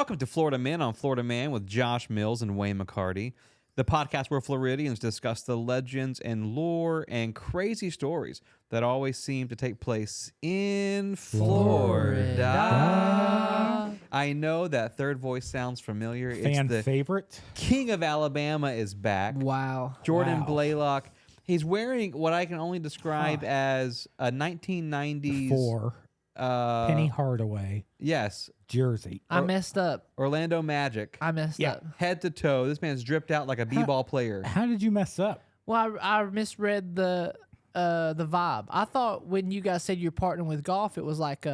Welcome to Florida Man on Florida Man with Josh Mills and Wayne McCarty, the podcast where Floridians discuss the legends and lore and crazy stories that always seem to take place in Florida. I know that third voice sounds familiar. Fan it's the favorite. King of Alabama is back. Wow. Jordan Wow. Blaylock. He's wearing what I can only describe as a 1990s For Penny Hardaway Yes, jersey. I messed up. Orlando Magic. I messed up. Head to toe. This man's dripped out like a b-ball player. How did you mess up? Well, I misread the vibe. I thought when you guys said you're partnering with golf, it was like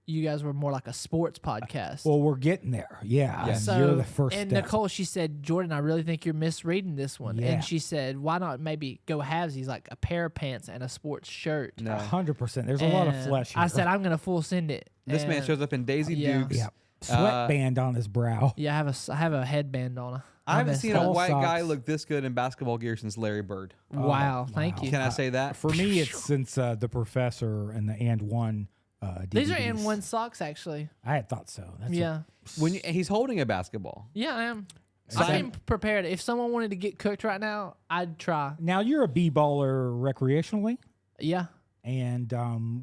you guys were more like a sports podcast. Well, we're getting there. Yeah, Yeah. So, you're the first and step. Nicole, she said, Jordan, I really think you're misreading this one. Yeah. And she said, why not maybe go halvesies, like a pair of pants and a sports shirt? No. 100%. There's a lot of And flesh here. I said, I'm going to full send it. This man And- shows up in Daisy Yeah. Dukes. yeah, sweatband on his brow. Yeah, I have a headband on. I haven't messed seen a up. All white guy socks. look this good in basketball gear since Larry Bird. Wow, thank you. Can I say that? For me, it's since the professor and the and one. These are DVDs. N1 socks, actually. I had thought so. That's Yeah. He's holding a basketball. Yeah, I am. So I came prepared. If someone wanted to get cooked right now, I'd try. Now you're a b-baller recreationally, Yeah. and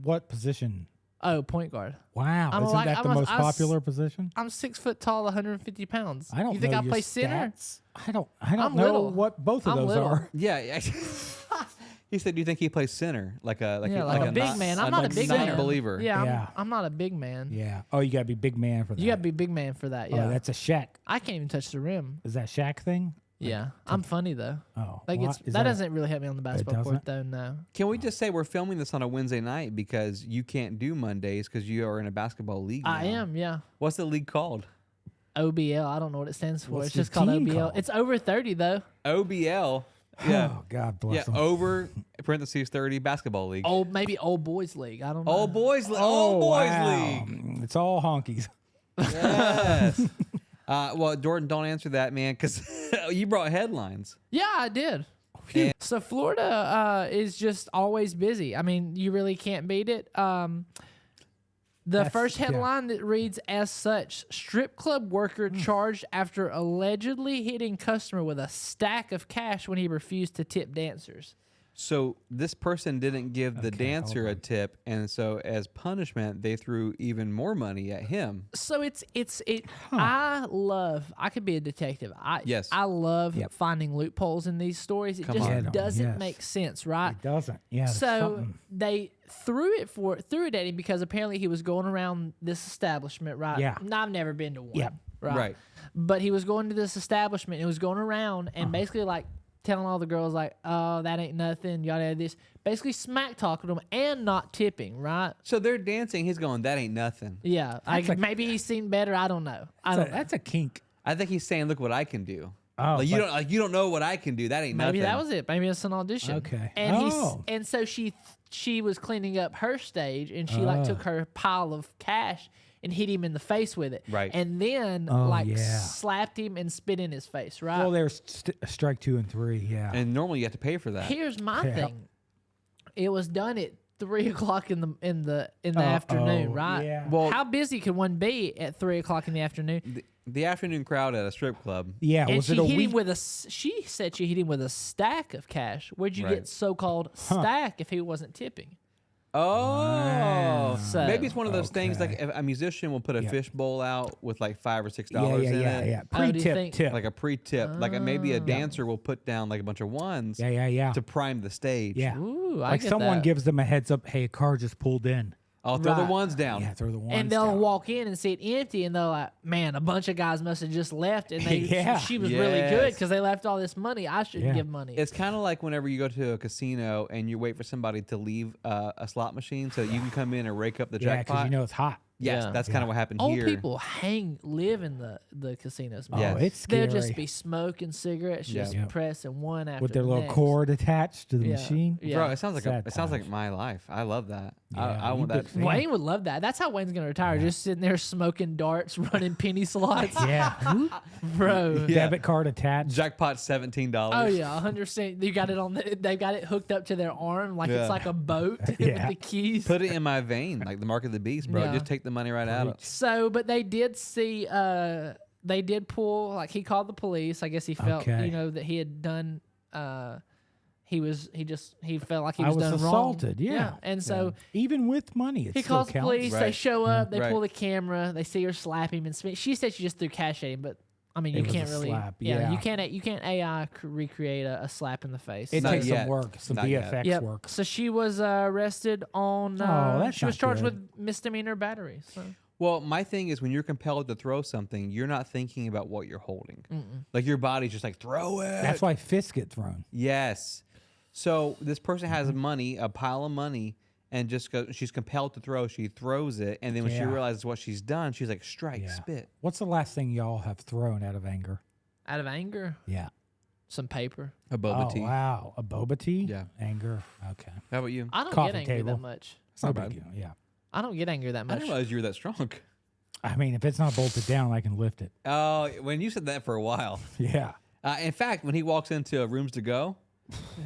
what position? Oh, point guard. Wow, I'm isn't like- that I'm the a- most I s- popular position? I'm 6 foot tall, 150 pounds. I don't. You think know I your play center? stats. I don't I'm know little. what both of I'm those little. are. Yeah. He said, "Do you think he plays center? Like a big not- man. I'm not a big man. non-believer. Yeah, Yeah. I'm not a big man. Yeah. Oh, you gotta be big man for that. You got to be a big man for that. Yeah. Oh, that's a Shaq. I can't even touch the rim. Is that Shaq thing? Yeah. I'm funny, though. Oh, Like well, it's is that doesn't really help me on the basketball court, doesn't? though, no. Can we just say we're filming this on a Wednesday night because you can't do Mondays because you are in a basketball league I now. am, yeah. What's the league called? OBL. I don't know what it stands for. What's It's your just called team OBL. called? It's over 30, though. OBL. Yeah. Oh, God Yeah, bless him. over parentheses 30 basketball league. Maybe old boys league. I don't know. Old boys, Oh, old boys wow. league. It's all honkies. Yes. Well, Jordan, don't answer that, man, because you brought headlines. Yeah, I did. And- So Florida is just always busy. I mean, you really can't beat it. The That's- first yeah. headline that reads as such: strip club worker Mm. charged after allegedly hitting customer with a stack of cash when he refused to tip dancers. So this person didn't give the Okay, hold dancer a on. tip, and so as punishment, they threw even more money at him. So it. I could be a detective. Yes. I love Yep. finding loopholes in these stories. It Come just on. Yeah, doesn't yes. make sense, right? It doesn't. Yeah. there's So something. they threw it at him because apparently he was going around this establishment, right? Yeah. Now, I've never been to one. Yeah. Right. But he was going to this establishment and he was going around and basically like telling all the girls like, oh, that ain't nothing, yada yada this. Basically smack talking them and not tipping, right? So they're dancing. He's going, that ain't nothing. Yeah. Maybe he's seen better. I don't know. That's a kink. I think he's saying, look what I can do. Oh, like, but- you don't know what I can do. That ain't Maybe nothing. that was it. Maybe it's an audition. Okay. And Oh. and so she was cleaning up her stage and she like took her pile of cash and hit him in the face with it. Right. And then Oh, like yeah. slapped him and spit in his face, right? Well, there's strike 2 and 3. Yeah. And normally you have to pay for that. Here's my Yeah. thing. It was done at 3:00 in the afternoon, right? yeah. Well- how busy could one be at 3:00 in the afternoon? The afternoon crowd at a strip club. yeah. And Was she it a hit week? him with she said she hit him with a stack of cash. Where'd you Right. get so-called stack if he wasn't tipping? Oh, So- maybe it's one of those things like Okay. if a musician will put a Yeah. fish bowl out with like $5 or $6 yeah, in yeah, it, yeah. Oh, do you Pre-tip, think- tip. like a pre-tip. Like maybe a dancer will put down like a bunch of ones yeah, yeah, yeah. to prime the stage. Yeah. Ooh, I like get someone that. gives them a heads up. Hey, a car just pulled in. I'll throw the Right. ones down. Yeah, throw the ones. And they'll down. walk in and see it empty, and they're like, "Man, a bunch of guys must have just left, and they Yeah. she was really good Yes. because they left all this money. I shouldn't Yeah. give money." It's kind of like whenever you go to a casino and you wait for somebody to leave a slot machine so that you can come in and rake up the Yeah, jackpot. because it's hot. Yes, Yeah. that's kind of what happened Old here. people live in the casinos. Man. Yes. Oh, it's scary. They'll just be smoking cigarettes, Yeah. just Yeah. pressing one after with their the little next. cord attached to the Yeah. machine. Yeah. Bro, it sounds like Sad it sounds like times. my life. I love that. I you want big that. fan. Wayne would love that. That's how Wayne's gonna retire. Just sitting there smoking darts, running penny slots. Yeah. Bro. Yeah. Debit card attached. Jackpot $17. Oh yeah, 100%. You got it on. They got it hooked up to their arm like Yeah. it's like a boat Yeah. with the keys. Put it in my vein, like the mark of the beast, bro. Yeah. Just take the money right out of it. So, but they did see. They did pull. Like he called the police. I guess he felt, Okay. that he had done. He felt like he I was was done assaulted. wrong. Yeah. And so even with money, it he still calls the counts. police. They Right. show up. They Right. pull the camera. They see her slap him and spit. She said she just threw cash at him, but I mean, It you was can't a really. slap, Yeah, yeah. you can't AI recreate a slap in the face. It Not takes yet. some work, some Not yet. VFX Yep. work. So she was arrested on. Oh, that's she was not charged good. with misdemeanor battery. So. Well, my thing is when you're compelled to throw something, you're not thinking about what you're holding. Like your body's just like throw it. That's why fists get thrown. Yes. So this person has money, a pile of money, and she's compelled to throw. She throws it, and then when she Yeah. realizes what she's done, she's like, strike, Yeah. spit. What's the last thing y'all have thrown out of anger? Out of anger, Yeah. some paper. A boba tea. Wow. A boba tea? Yeah. Anger. Okay. How about you? I don't Coffee get angry table. that much. It's not No bad. big deal, yeah. I don't get angry that I much. didn't realize you were that strong. I mean, if it's not bolted down, I can lift it. Oh, when you said that for a while. Yeah. In fact, when he walks into rooms to go,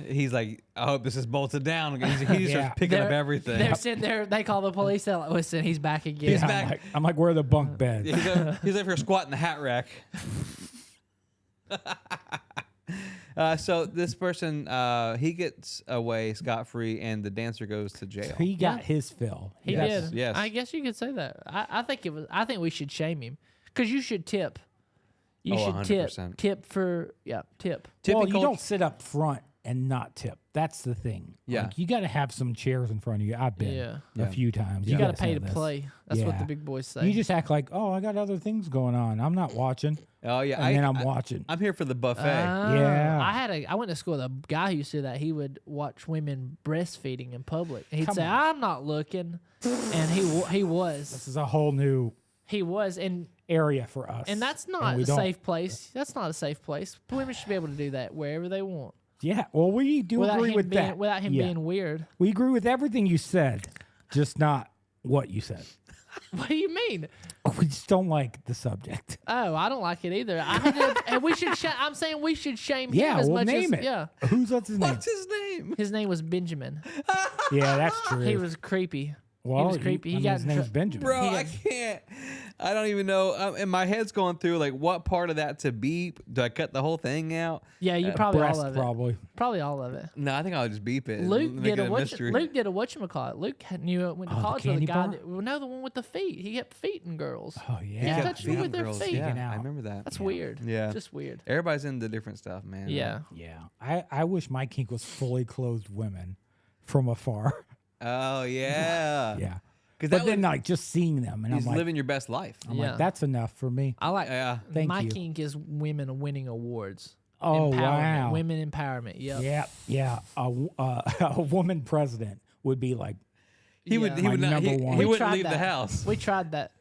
he's like, I hope this is bolted down. He just Yeah. starts picking up everything. They're sitting there. They call the police. They're like, listen, he's back again. He's Yeah, back. I'm like, where are the bunk beds? He's over here squatting the hat rack. So this person, he gets away scot-free, and the dancer goes to jail. He got his fill. He Yes. did. yes. I guess you could say that. I think it was. I think we should shame him because you should tip. You Oh, should tip. 100%. Tip for tip. Tipping Well, you culture- don't sit up front and not tip. That's the thing. Yeah. Like, you got to have some chairs in front of you. I've been Yeah. Yeah. a few times. You got to guys pay know to this. play. That's what Yeah. the big boys say. You just act like, oh, I got other things going on. I'm not watching. Oh yeah, And then I'm watching. I'm here for the buffet. Yeah. I went to school with a guy who used to do that. He would watch women breastfeeding in public. And he'd Come say, on. "I'm not looking," and he was. This is a whole new He was, and area for us. that's not we a don't- safe place. That's not a safe place. Women should be able to do that wherever they want. Yeah. Well, we do Without agree him with being, that. without him Yeah. being weird. We agree with everything you said, just not what you said. What do you mean? We just don't like the subject. Oh, I don't like it either. And we should. I'm saying we should shame him Yeah, as well, much name as it. yeah. What's his name? What's his name? His name was Benjamin. Yeah, that's true. He was creepy. well, was creepy. He I mean, got his in name's tr- Benjamin. Bro, He I got- can't. I don't even know. And my head's going through like what part of that to beep. Do I cut the whole thing out? Yeah, you probably Breast, all of it. probably. Probably all of it. No, I think I'll just beep it. and Luke make did it a mystery. Luke did a whatchamacallit. Luke went to Oh, the college with a candy guy. bar? No, the one with the feet. He kept feeding girls. Oh He yeah. kept touched me with feeding their girls. feet. Yeah, Freaking I out. remember that. That's weird. Yeah. Just weird. Everybody's into different stuff, man. Yeah. Yeah. I wish my kink was fully clothed women from afar. Oh yeah. Yeah. Because But then like just seeing them and he's I'm like, living your best life. I'm Yeah. like, that's enough for me. I like. Yeah. Thank my you. kink is women winning awards. Oh Empowerment. wow. Women empowerment. Yep. Yeah. A woman president would be like, He would. He My would not. number He, one. he We wouldn't tried leave the that. house. We tried that,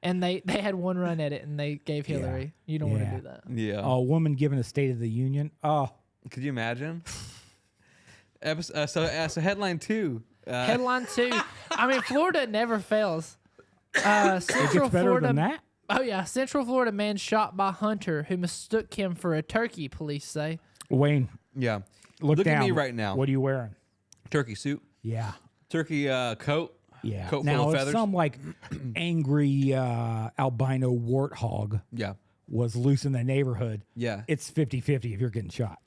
and they had one run at it, and they gave Hillary. You don't want Yeah. to do that. Yeah. a woman given a State of the Union. Oh, Could you imagine? So headline 2. Headline 2. I mean, Florida never fails. Central it gets better Florida. than that. Oh yeah, Central Florida man shot by hunter who mistook him for a turkey. Police say. Wayne, Yeah. look at down. me right now. What are you wearing? Turkey suit. Yeah. Turkey coat. Yeah. Coat full now, of if feathers. some like angry albino warthog Yeah. was loose in the neighborhood, Yeah. it's 50-50 if you're getting shot.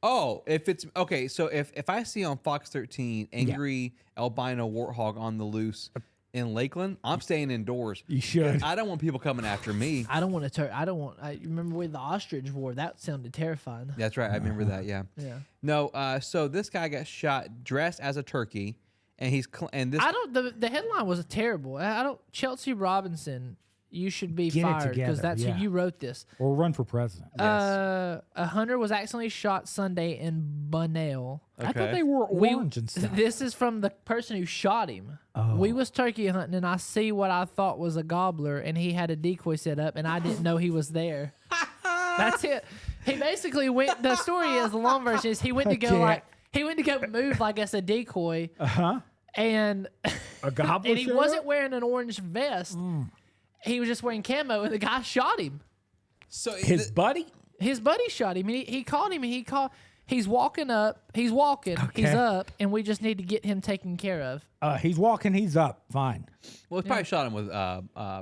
Oh, if it's okay. So if I see on Fox 13 angry albino warthog on the loose in Lakeland, I'm staying indoors. You should. I don't want people coming after me. I don't want to. I don't want. I remember with the ostrich war. That sounded terrifying. That's right. I remember that. Yeah. Yeah. No. So this guy got shot dressed as a turkey, and he's and this. I don't. The headline was terrible. I don't. Chelsea Robinson, you should be Get it fired because together, that's yeah. who you wrote this. Or run for president. A hunter was accidentally shot Sunday in Bunnell. I thought Okay. they were orange and stuff. This is from the person who shot him. Oh. We was turkey hunting, and I see what I thought was a gobbler, and he had a decoy set up, and I didn't know he was there. That's it. He basically went. The story is the long version is he went to go can't. like he went to go move like as a decoy, Uh-huh. and A gobbler and he showed wasn't up? wearing an orange vest. He was just wearing camo, and the guy shot him. So His buddy? His buddy shot him. And he called him, and he's walking up. He's walking. He's Okay. up, and we just need to get him taken care of. He's walking, he's up. Fine. well, he probably shot him with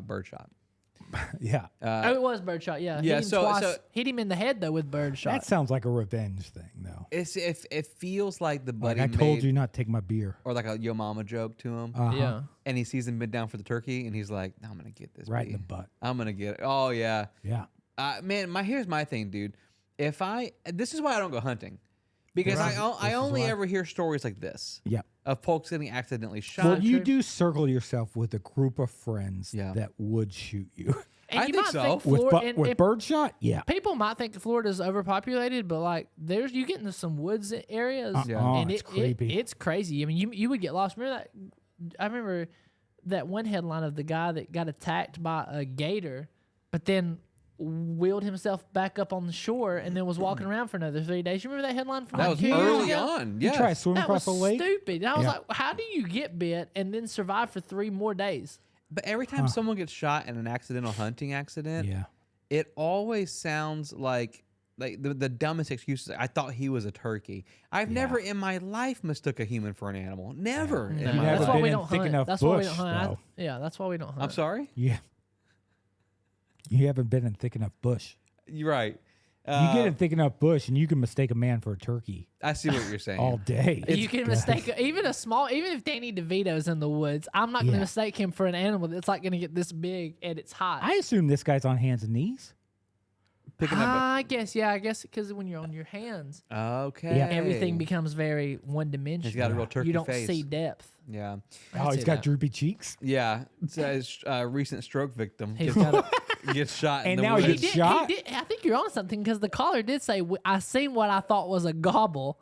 birdshot. Yeah. Oh, it was birdshot. Yeah. yeah, Hit him so- twice. so- Hit him in the head though with birdshot. That sounds like a revenge thing, though. It feels like the Like buddy I told made- you not to take my beer. or like a yo mama joke to him, Yeah. and he sees him bend down for the turkey, and he's like, "I'm gonna get this Right in bee. the butt. I'm gonna get it." Oh yeah, Yeah. man. Here's my thing, dude. This is why I don't go hunting, because Right. I This is only why. ever hear stories like this Yeah. of folks getting accidentally shot. Well, you do circle yourself with a group of friends Yeah. that would shoot you. And I you think might so. think with Florida, with birdshot? Yeah. people might think Florida's overpopulated, but like you get into some woods areas, Yeah. Oh, and it's creepy. it's crazy. I mean, you would get lost. Remember that? I remember that one headline of the guy that got attacked by a gator, but then wheeled himself back up on the shore and then was walking around for another 3 days. You remember that headline from that like was 2 years early ago? on. You try Yeah, swimming That was across a lake? stupid. And I was Yeah. like, how do you get bit and then survive for 3 more days? but every time someone gets shot in an accidental hunting accident, Yeah. it always sounds like the dumbest excuses. I thought he was a turkey. I've never in my life mistook a human for an animal. Never in You my never That's life. why been we in don't thick hunt. enough That's why we bush, don't hunt. though. Yeah, that's why we don't hunt. I'm sorry. Yeah. You haven't been in thick enough bush. You're right. You get in thick enough bush and you can mistake a man for a turkey I see what you're saying. all day. You can mistake even if Danny DeVito's in the woods, I'm not going to Yeah. mistake him for an animal that's like going to get this big and it's hot. I assume this guy's on hands and knees. Picking up. I guess because when you're on your hands, Okay. Yeah. everything becomes very one dimensional. He's got a real turkey You don't face. see depth. Yeah. Oh, he's it. got droopy cheeks. Yeah. It's a recent stroke victim He's gets, got gets shot And in the now he woods. gets shot? I think you're on something because the caller did say I seen what I thought was a gobble.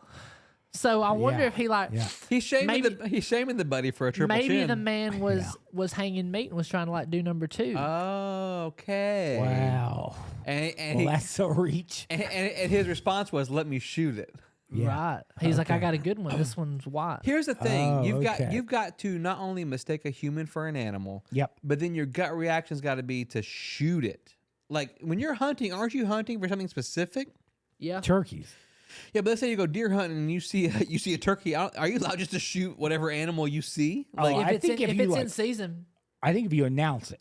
So I wonder Yeah. if he like Yeah. He's shaming Maybe- he's shaming the buddy for a triple maybe chin. the man was hanging meat and was trying to like do number 2. Oh, okay. Wow. And, Well, that's a reach. and his response was, "Let me shoot it." Yeah. Right. He's like, I got a good one. This one's white. Here's the thing: Oh, okay. you've got to not only mistake a human for an animal, Yep. but then your gut reaction's got to be to shoot it. Like when you're hunting, aren't you hunting for something specific? Yeah. Turkeys. Yeah, but let's say you go deer hunting and you see a turkey. Are you allowed just to shoot whatever animal you see? Oh, Like I If it's, think in, if if you it's in like- season, I think if you announce it,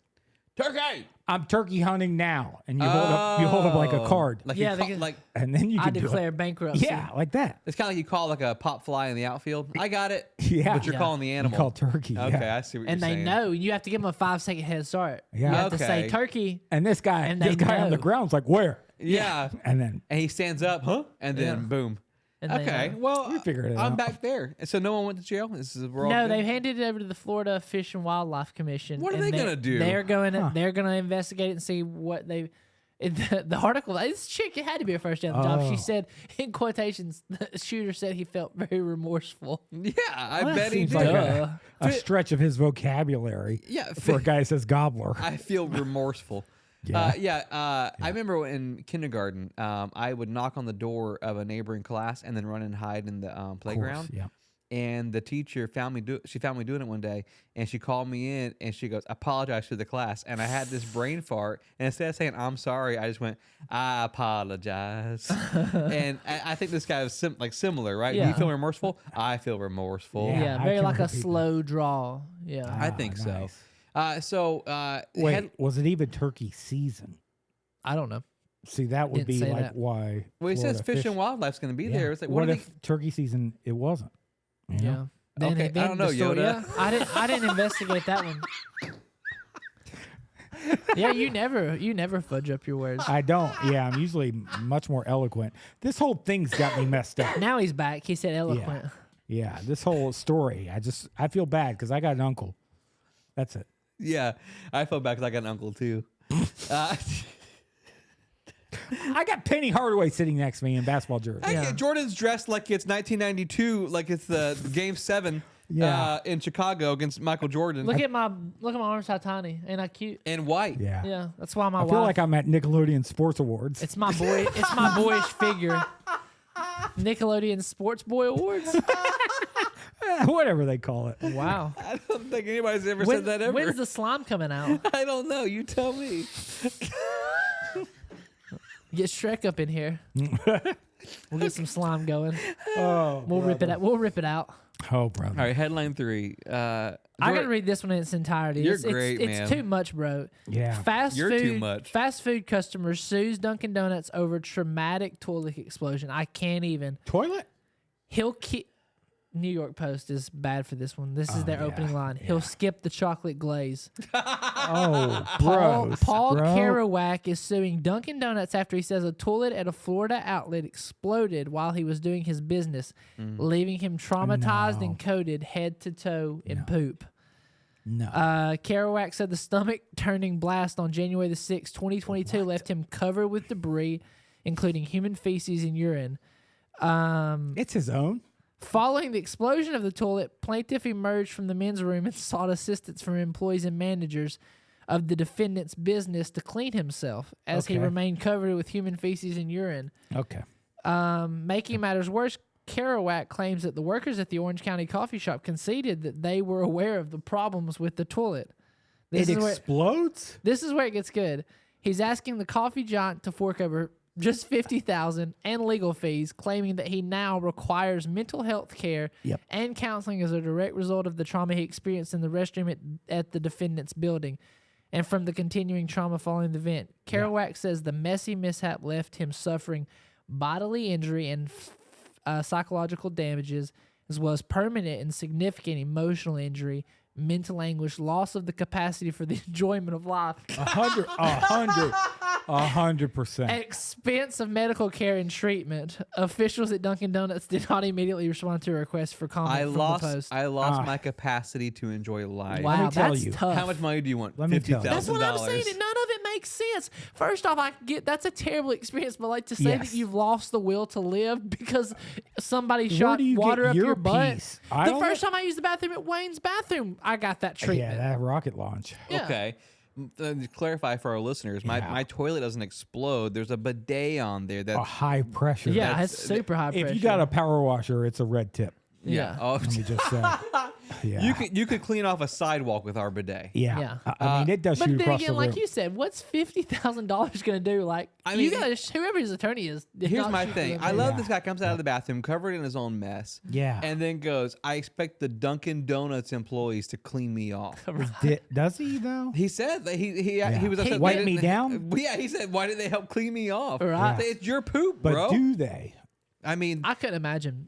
turkey. I'm turkey hunting now, and you hold up like a card, Like Yeah, you they call, get- like and then you I can do declare it. bankruptcy. Yeah, like that. it's kind of like you call like a pop fly in the outfield. I got it. Yeah. but you're Yeah. calling the You animal. call turkey. Okay, Yeah. I see what And you're they saying. know you have to give them a 5-second head start. Yeah. You have to say Okay. turkey. And this guy, And this they guy on the know. ground's like, where? Yeah. And then And he stands up, huh? And then Yeah. boom. And they Okay, know. well, We figured it I'm out. back there. And so no one went to jail. We're all No, good? they handed it over to the Florida Fish and Wildlife Commission. What are and they gonna do? They're going to investigate it and see what they. The article, this chick, it had to be her first day on the job. Oh. She said, in quotations, the shooter said he felt very remorseful. Yeah, I Well, that bet he seems did. like Duh. a stretch of his vocabulary Yeah, for a guy that says gobbler. I feel remorseful. Yeah. I remember in kindergarten, I would knock on the door of a neighboring class and then run and hide in the playground. Yeah. And the teacher found me doing it one day, and she called me in and she goes, "I apologize to the class." And I had this brain fart, and instead of saying "I'm sorry," I just went, "I apologize." And I think this guy was similar, right? Do you Yeah. feel remorseful? I feel remorseful. Yeah. Yeah, I very can like a repeat that. slow draw. Yeah. I think nice. so. Wait, was it even turkey season? I don't know. See, that would Didn't be say like that. why. Well, he says Florida fish and wildlife's going to be Yeah. there. It's like, what what are if turkey season it wasn't? You Yeah. know? Then, Okay, I don't know, the story- Yoda. Yeah, I didn't investigate that one. Yeah, you never fudge up your words. I don't. Yeah, I'm usually much more eloquent. This whole thing's got me messed up. Now he's back. He said eloquent. Yeah, this whole story. I feel bad because I got an uncle. That's it. Yeah, I feel bad because I got an uncle too. I got Penny Hardaway sitting next to me in basketball jersey. Yeah. Jordan's dressed like it's 1992, like it's the Game 7 Yeah. in Chicago against Michael Jordan. Look at my arms how tiny. Ain't I cute? and white. Yeah. Yeah, that's why my I wife. feel like I'm at Nickelodeon Sports Awards. It's my boy. It's my boyish figure. Nickelodeon Sports Boy Awards. Whatever they call it. Wow. I don't think anybody's ever said that ever. When's the slime coming out? I don't know. You tell me. Get Shrek up in here. We'll get some slime going. Oh, We'll rip it out. We'll rip it out. Oh, brother. All right, headline 3. I gotta read this one in its entirety. You're it's, great, it's, man. It's too much, bro. Yeah. You're too much. Fast food customer sues Dunkin' Donuts over traumatic toilet explosion. I can't even. Toilet? He'll keep. New York Post is bad for this one. This is their yeah, opening line. He'll skip the chocolate glaze. Oh, Paul gross, Paul bro. Kerouac is suing Dunkin' Donuts after he says a toilet at a Florida outlet exploded while he was doing his business, leaving him traumatized and coated head to toe in poop. No. Kerouac said the stomach-turning blast on January the 6th, 2022 left him covered with debris, including human feces and urine. It's his own. Following the explosion of the toilet, plaintiff emerged from the men's room and sought assistance from employees and managers of the defendant's business to clean himself, as he Okay. remained covered with human feces and urine. Okay. Making matters worse, Kerouac claims that the workers at the Orange County coffee shop conceded that they were aware of the problems with the toilet. It explodes? This is where it gets good. He's asking the coffee giant to fork over just $50,000 and legal fees, claiming that he now requires mental health care Yep. and counseling as a direct result of the trauma he experienced in the restroom at the defendant's building and from the continuing trauma following the event. Kerouac says the messy mishap left him suffering bodily injury and psychological damages, as well as permanent and significant emotional injury, mental anguish, loss of the capacity for the enjoyment of life, 100%. expense of medical care and treatment. Officials at Dunkin' Donuts did not immediately respond to a request for comment I from the lost Post. my capacity to enjoy life. Wow, me tell that's you. tough. How much money do you want? Let me tell you. That's what I'm saying. $50,000. And none of it makes sense. First off, I get that's a terrible experience, but like to say Yes. that you've lost the will to live because somebody Where shot do you water get up your butt. peace? I The don't first time I used the bathroom at Wayne's bathroom, I got that treatment. Yeah, that rocket launch. Yeah. Okay. To clarify for our listeners, my toilet doesn't explode. There's a bidet on there that A high pressure. Yeah, That's- it's super high pressure. If you got a power washer, it's a red tip. Yeah. Oh, Let me just say. Yeah. you could clean off a sidewalk with our bidet. Yeah. Yeah. I mean, it does But shoot then across again, the like room. you said, what's $50,000 going to do? Like, I you mean, guys, whoever his attorney is, did Here's not my shoot thing. the I video. love this guy comes out of the bathroom covered in his own mess. Yeah. And then goes, I expect the Dunkin' Donuts employees to clean me off. Does he, though? He said that he was Hey, upset. wipe they me didn't- down? Yeah, he said, why did they help clean me off? Right. It's your poop, But bro. do they? I mean, I couldn't imagine.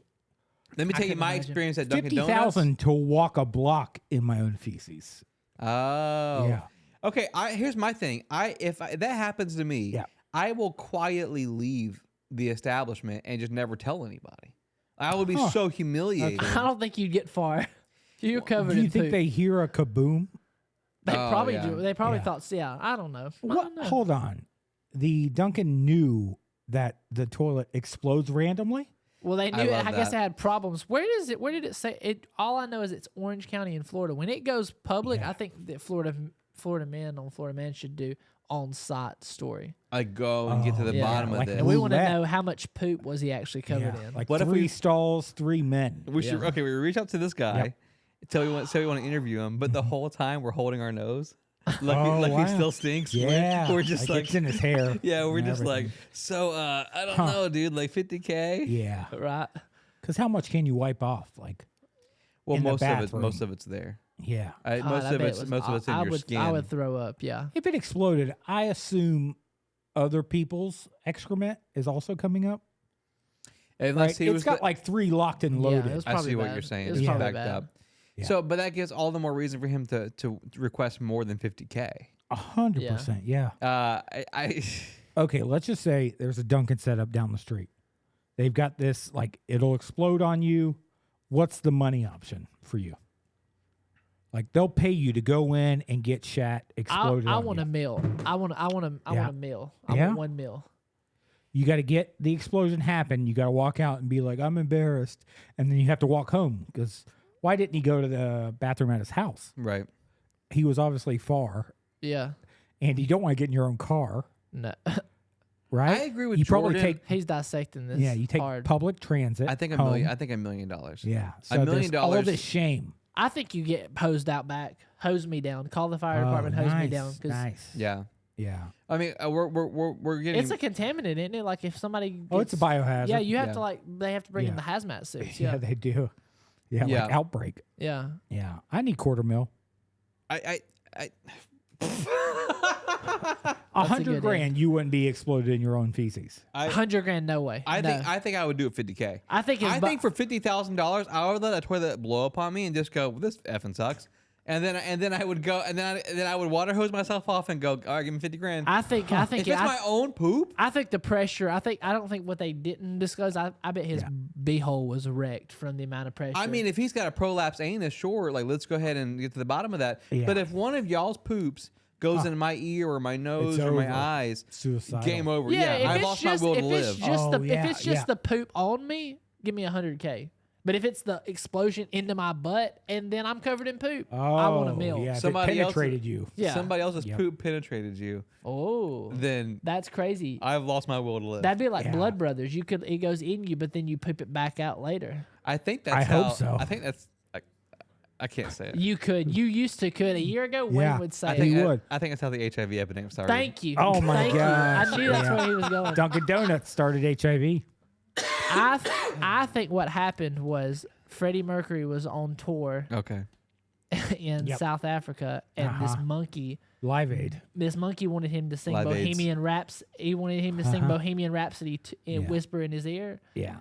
let me tell you couldn't my imagine. experience at Dunkin' Donuts. 50,000 to walk a block in my own feces. Oh. Yeah. Okay, here's my thing. If that happens to me, Yeah. I will quietly leave the establishment and just never tell anybody. I would be so humiliated. I don't think you'd get far. You're covered Do you in think poop. they hear a kaboom? They Oh, probably yeah. do. They probably Yeah. thought, yeah, I don't know. I What? don't know. Hold on. The Duncan knew that the toilet explodes randomly? Well, they I knew. love I guess that. it had problems. Where did it say it? All I know is it's Orange County in Florida. When it goes public, I think that Florida Man should do on-site story. I go and get to the Yeah. bottom like of this. And we want to Roulette. know how much poop was he actually covered in. Like What if 3 we- stalls, 3 men. We should okay. We reach out to this guy, say we want to interview him, but the whole time we're holding our nose, like wow. he still stinks. Yeah. we're just like it's in his hair. yeah, we're and just like everything. so. I don't know, dude. Like $50K. Yeah. Right. Because how much can you wipe off? Like, Well, in the most bathroom. of it's there. yeah. God, Most I of bet it's it was- most of it's in I your would, skin. I would throw up. Yeah. If it exploded, I assume other people's excrement is also coming up. Unless Right? he was It's got like 3 locked and Yeah, loaded. it was I probably see what bad. you're saying. It was It's probably backed bad. up. Yeah. So, but that gives all the more reason for him to request more than $50K. 100%. Yeah. I Okay, let's just say there's a Dunkin' setup down the street. They've got this, like, it'll explode on you. What's the money option for you? Like, they'll pay you to go in and get shat exploded I on want you. a meal. I want Yeah. a meal. I Yeah? want one meal. You got to get the explosion happen. You got to walk out and be like, I'm embarrassed. And then you have to walk home because why didn't he go to the bathroom at his house? right. He was obviously far, Yeah. and you don't want to get in your own car. No. right? I agree with you probably Jordan. take He's dissecting this. you take hard. public transit. I think home. $1 million. Yeah, $1 so million there's all this shame. I think you get hosed out back. Hose me down. Call the fire department. Hose me down. Because Nice. Yeah. Yeah. I mean, we're getting. it's a contaminant, isn't it? Like if somebody. Oh, it's a gets- biohazard. Yeah, you have Yeah. to like. They have to bring in Yeah. the hazmat suits. Yeah, Yeah. they do. Yeah, Yeah. like outbreak. Yeah. Yeah, I need $250,000. I $100 grand, you wouldn't be exploded in your own feces. $100,000, no way. I No. think I would do it $50K. I think it's I think for $50,000, I would let a toilet blow up on me and just go, this effing sucks. And then I would go and then I would water hose myself off and go, all right, give me 50 grand. I think if it's my own poop, I think the pressure. I don't think what they didn't disclose. I bet his beehole was wrecked from the amount of pressure. I mean, if he's got a prolapse anus, sure, like let's go ahead and get to the bottom of that. Yeah. But if one of y'all's poops goes in my ear or my nose It's or my over. eyes, Suicidal. game over. yeah, if I it's lost just my will to if it's live. just Oh, the yeah, if it's just yeah. the poop on me, give me $100K. But if it's the explosion into my butt and then I'm covered in poop, I want a meal. Yeah, if Somebody it else- penetrated you. Yeah. Somebody else's Yep. poop penetrated you, Oh, then that's crazy. I've lost my will to live. That'd be like Yeah. Blood Brothers. It goes in you, but then you poop it back out later. I think that's I how. hope so. I think that's. I can't say it. You used to could a year ago. Yeah. Wayne would say. I think He would. I think that's how the HIV epidemic started. Thank you. Oh my Thank you. gosh. I knew that's Yeah. where he was going. Dunkin' Donuts started HIV. I think what happened was Freddie Mercury was on tour Okay. in Yep. South Africa, and this Uh-huh. monkey Live Aid. wanted him to sing Live Aids. Bohemian Raps. He wanted him to sing Bohemian Rhapsody and Yeah. whisper in his ear. Yeah.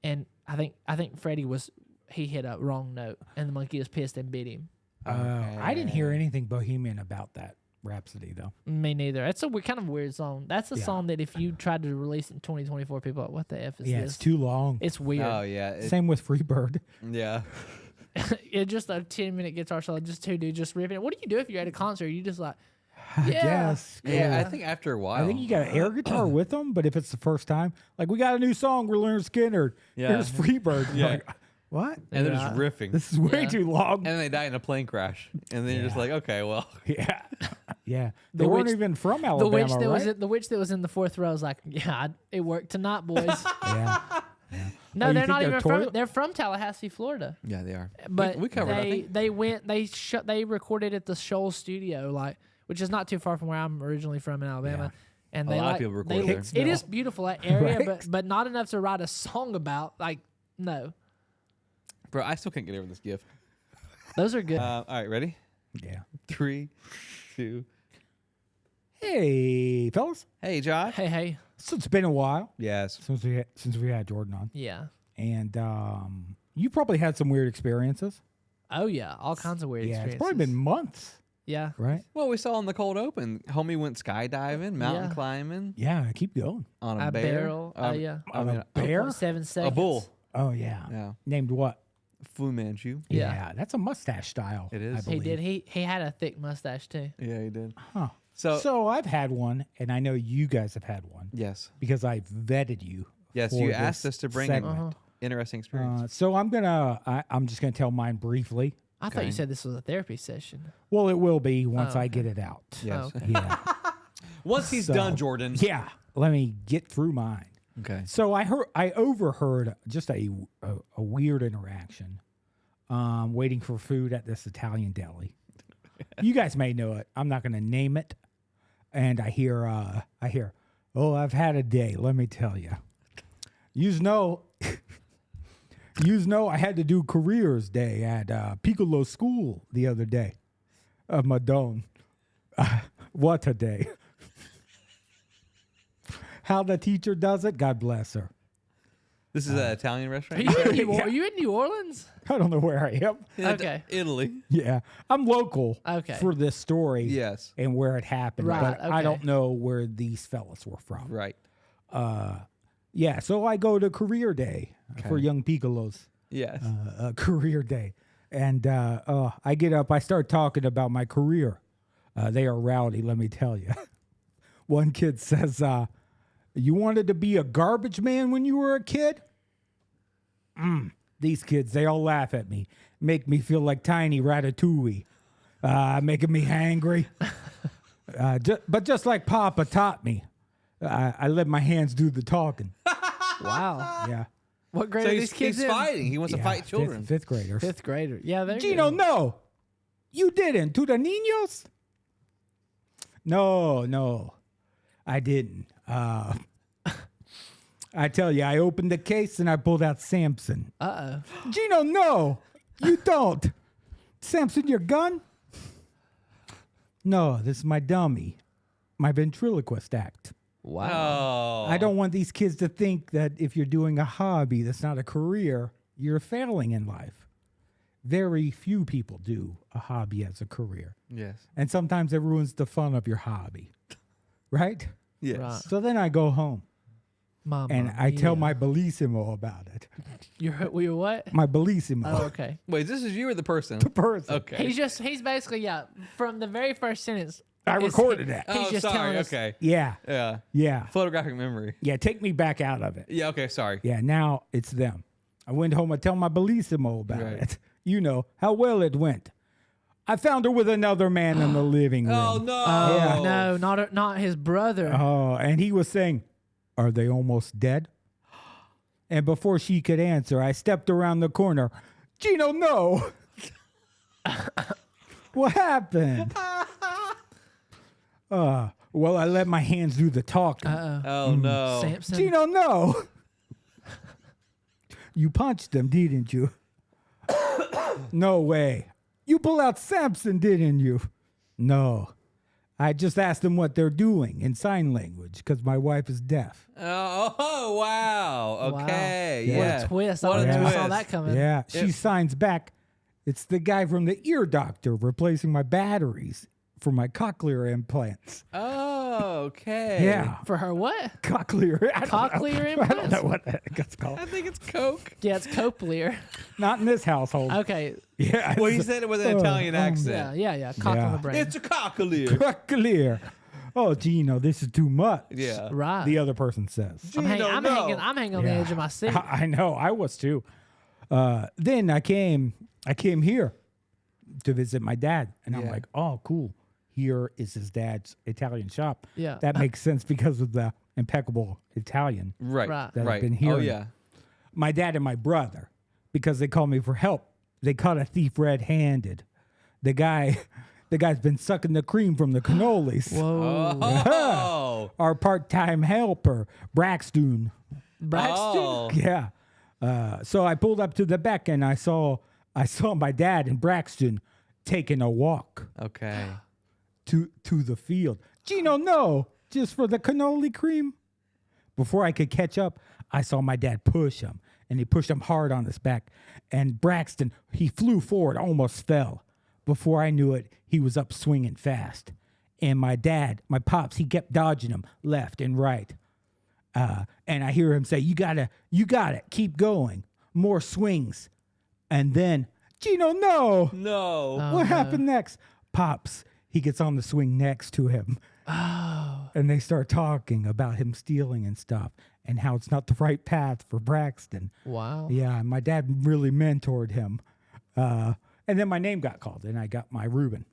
And I think Freddie he hit a wrong note, and the monkey was pissed and bit him. I didn't hear anything Bohemian about that Rhapsody though. Me neither. It's a kind of weird song. That's a Yeah. song that if you tried to release it in 2024, people are like, what the F is Yeah, this? it's too long. It's weird. Oh yeah. Same with Freebird. Yeah. It's just a 10-minute guitar solo, just two dudes just ripping it. What do you do if you're at a concert? You just like, I Yeah. guess. Yeah. I cool. think after a while. I think you got an air guitar with them, but if it's the first time, like we got a new song, we're Leonard Skinner. Yeah. Here's Freebird. Yeah. Like, what? and they're Yeah. just riffing. This is way Yeah. too long. and then they die in a plane crash. And then you're just Yeah. like, okay, well. Yeah. Yeah. The They weren't witch- even from the Alabama, witch that right? the witch that was in the fourth row was like, yeah, it worked tonight, boys. Yeah. No, Oh, you they're think not they're even from. toilet- They're from Tallahassee, Florida. Yeah, they are. But we covered. I think. they recorded at the Shoals studio, like, which is not too far from where I'm originally from in Alabama. And A they lot of like people they, record there. it is beautiful that area, Right. but not enough to write a song about. Like, no, Bro, I still can't get over this gift. those are good. All right, ready? Yeah. 3, 2. Hey, fellas. Hey, Josh. hey, So it's been a while Yes. since we had Jordan on, yeah. and you probably had some weird experiences. Oh yeah, all kinds of weird Yeah, experiences. it's probably been months, yeah. right? Well, we saw in the cold open. Homie went skydiving, mountain Yeah. climbing Yeah, keep going. on a, A bear. barrel. Yeah. I On mean, a bear? 7 seconds. a bull. Oh yeah. Yeah. Named what? Fu Manchu. Yeah. That's a mustache style. It is. I He believe. did. He had a thick mustache too. Yeah, he did. Huh. So, So I've had one, and I know you guys have had one yes. because I vetted you. Yes, for you asked this us to bring segment. an interesting experience. So I'm just gonna tell mine briefly. I thought Okay. you said this was a therapy session. Well, it will be once I okay. get it out. Yes. Oh, okay. Yeah. Once he's So- done, Jordan. Yeah. Let me get through mine. Okay. So I overheard just a weird interaction, waiting for food at this Italian deli. You guys may know it. I'm not going to name it. And I hear, oh, I've had a day. Let me tell you. Yous know, I had to do careers day at Piccolo School the other day. Madone. What a day. How the teacher does it, God bless her. This is an Italian Are restaurant? you in Are you in New Orleans? I don't know where I am. Okay. Italy. Yeah, I'm local Okay. for this story Yes. and where it happened, Right, but I okay. don't know where these fellas were from. Right. Yeah, so I go to career day for Okay. young Piccolos, Yes. career day. And I get up, I start talking about my career. They are rowdy, let me tell you. One kid says, you wanted to be a garbage man when you were a kid? These kids, they all laugh at me, make me feel like Tiny Ratatouille, making me hangry. But just like Papa taught me, I let my hands do the talking. Wow. Yeah. What grade So are he's, these kids he's in? fighting. He wants to Yeah, fight children. Fifth graders. Fifth grader. Yeah, they're Gino, good. no. You didn't. To the niños? No. I didn't. I tell you, I opened the case and I pulled out Samson. Uh-oh. Gino, no. You don't. Samson, your gun? No, this is my dummy. My ventriloquist act. Wow. Oh. I don't want these kids to think that if you're doing a hobby that's not a career, you're failing in life. Very few people do a hobby as a career. Yes. And sometimes it ruins the fun of your hobby. Right? Yes. Right. So then I go home Mama and I tell mia. my bellissimo about it. You're what? My bellissimo. Oh, okay. Wait, this is you or the person? The person. Okay. He's basically, from the very first sentence. I it's- recorded that. He's Oh, just sorry. telling us. Okay. Yeah. Yeah. Yeah. Photographic memory. Yeah. Take me back out of it. Yeah. Okay. Sorry. Yeah. Now it's them. I went home and tell my bellissimo about Right. it. You know how well it went. I found her with another man in the living room. Oh no. Yeah. No, not his brother. Oh, and he was saying, "Are they almost dead?" And before she could answer, I stepped around the corner. Gino, no. What happened? Well, I let my hands do the talking. Oh no. Samson. Gino, no. You punched him, didn't you? No way. You pull out Samson, didn't you? No. I just asked them what they're doing in sign language because my wife is deaf. Oh wow. Wow. Okay. Yeah. What Yeah. a twist. What I a never twist. saw that coming. Yeah, she Yep. signs back. It's the guy from the ear doctor replacing my batteries for my cochlear implants. Oh, okay. Yeah, For her what? cochlear. I don't know. Cochlear I don't implants? know what that's called. I think it's Coke. Yeah, it's Cochlear. Not in this household. Okay. Yeah. Well, he it's- said it with an Italian accent. Yeah. Cock on the brain. It's a cocklear. Cochlear. Oh, Gino, this is too much. Yeah. Right. The other person says. I'm hanging on the Yeah. edge of my seat. I know. I was too. Then I came here to visit my dad, and I'm Yeah. like, oh, cool. Here is his dad's Italian shop. Yeah. That makes sense because of the impeccable Italian Right. Right. that Right. I've been Oh hearing. yeah. My dad and my brother, because they called me for help. They caught a thief red-handed. The guy's been sucking the cream from the cannolis. Whoa. Oh. Our part-time helper, Braxton. Braxton? Oh. Yeah. So I pulled up to the back and I saw my dad and Braxton taking a walk Okay. to the field. Gino, no, just for the cannoli cream. Before I could catch up, I saw my dad push him, and he pushed him hard on his back. And Braxton, he flew forward, almost fell. Before I knew it, he was up swinging fast. And my dad, my pops, he kept dodging him left and right. And I hear him say, you got it, keep going, more swings. And then, Gino, no. No. What happened next? Pops, he gets on the swing next to him. Oh. And they start talking about him stealing and stuff and how it's not the right path for Braxton. Wow. Yeah, and my dad really mentored him. And then my name got called and I got my Reuben.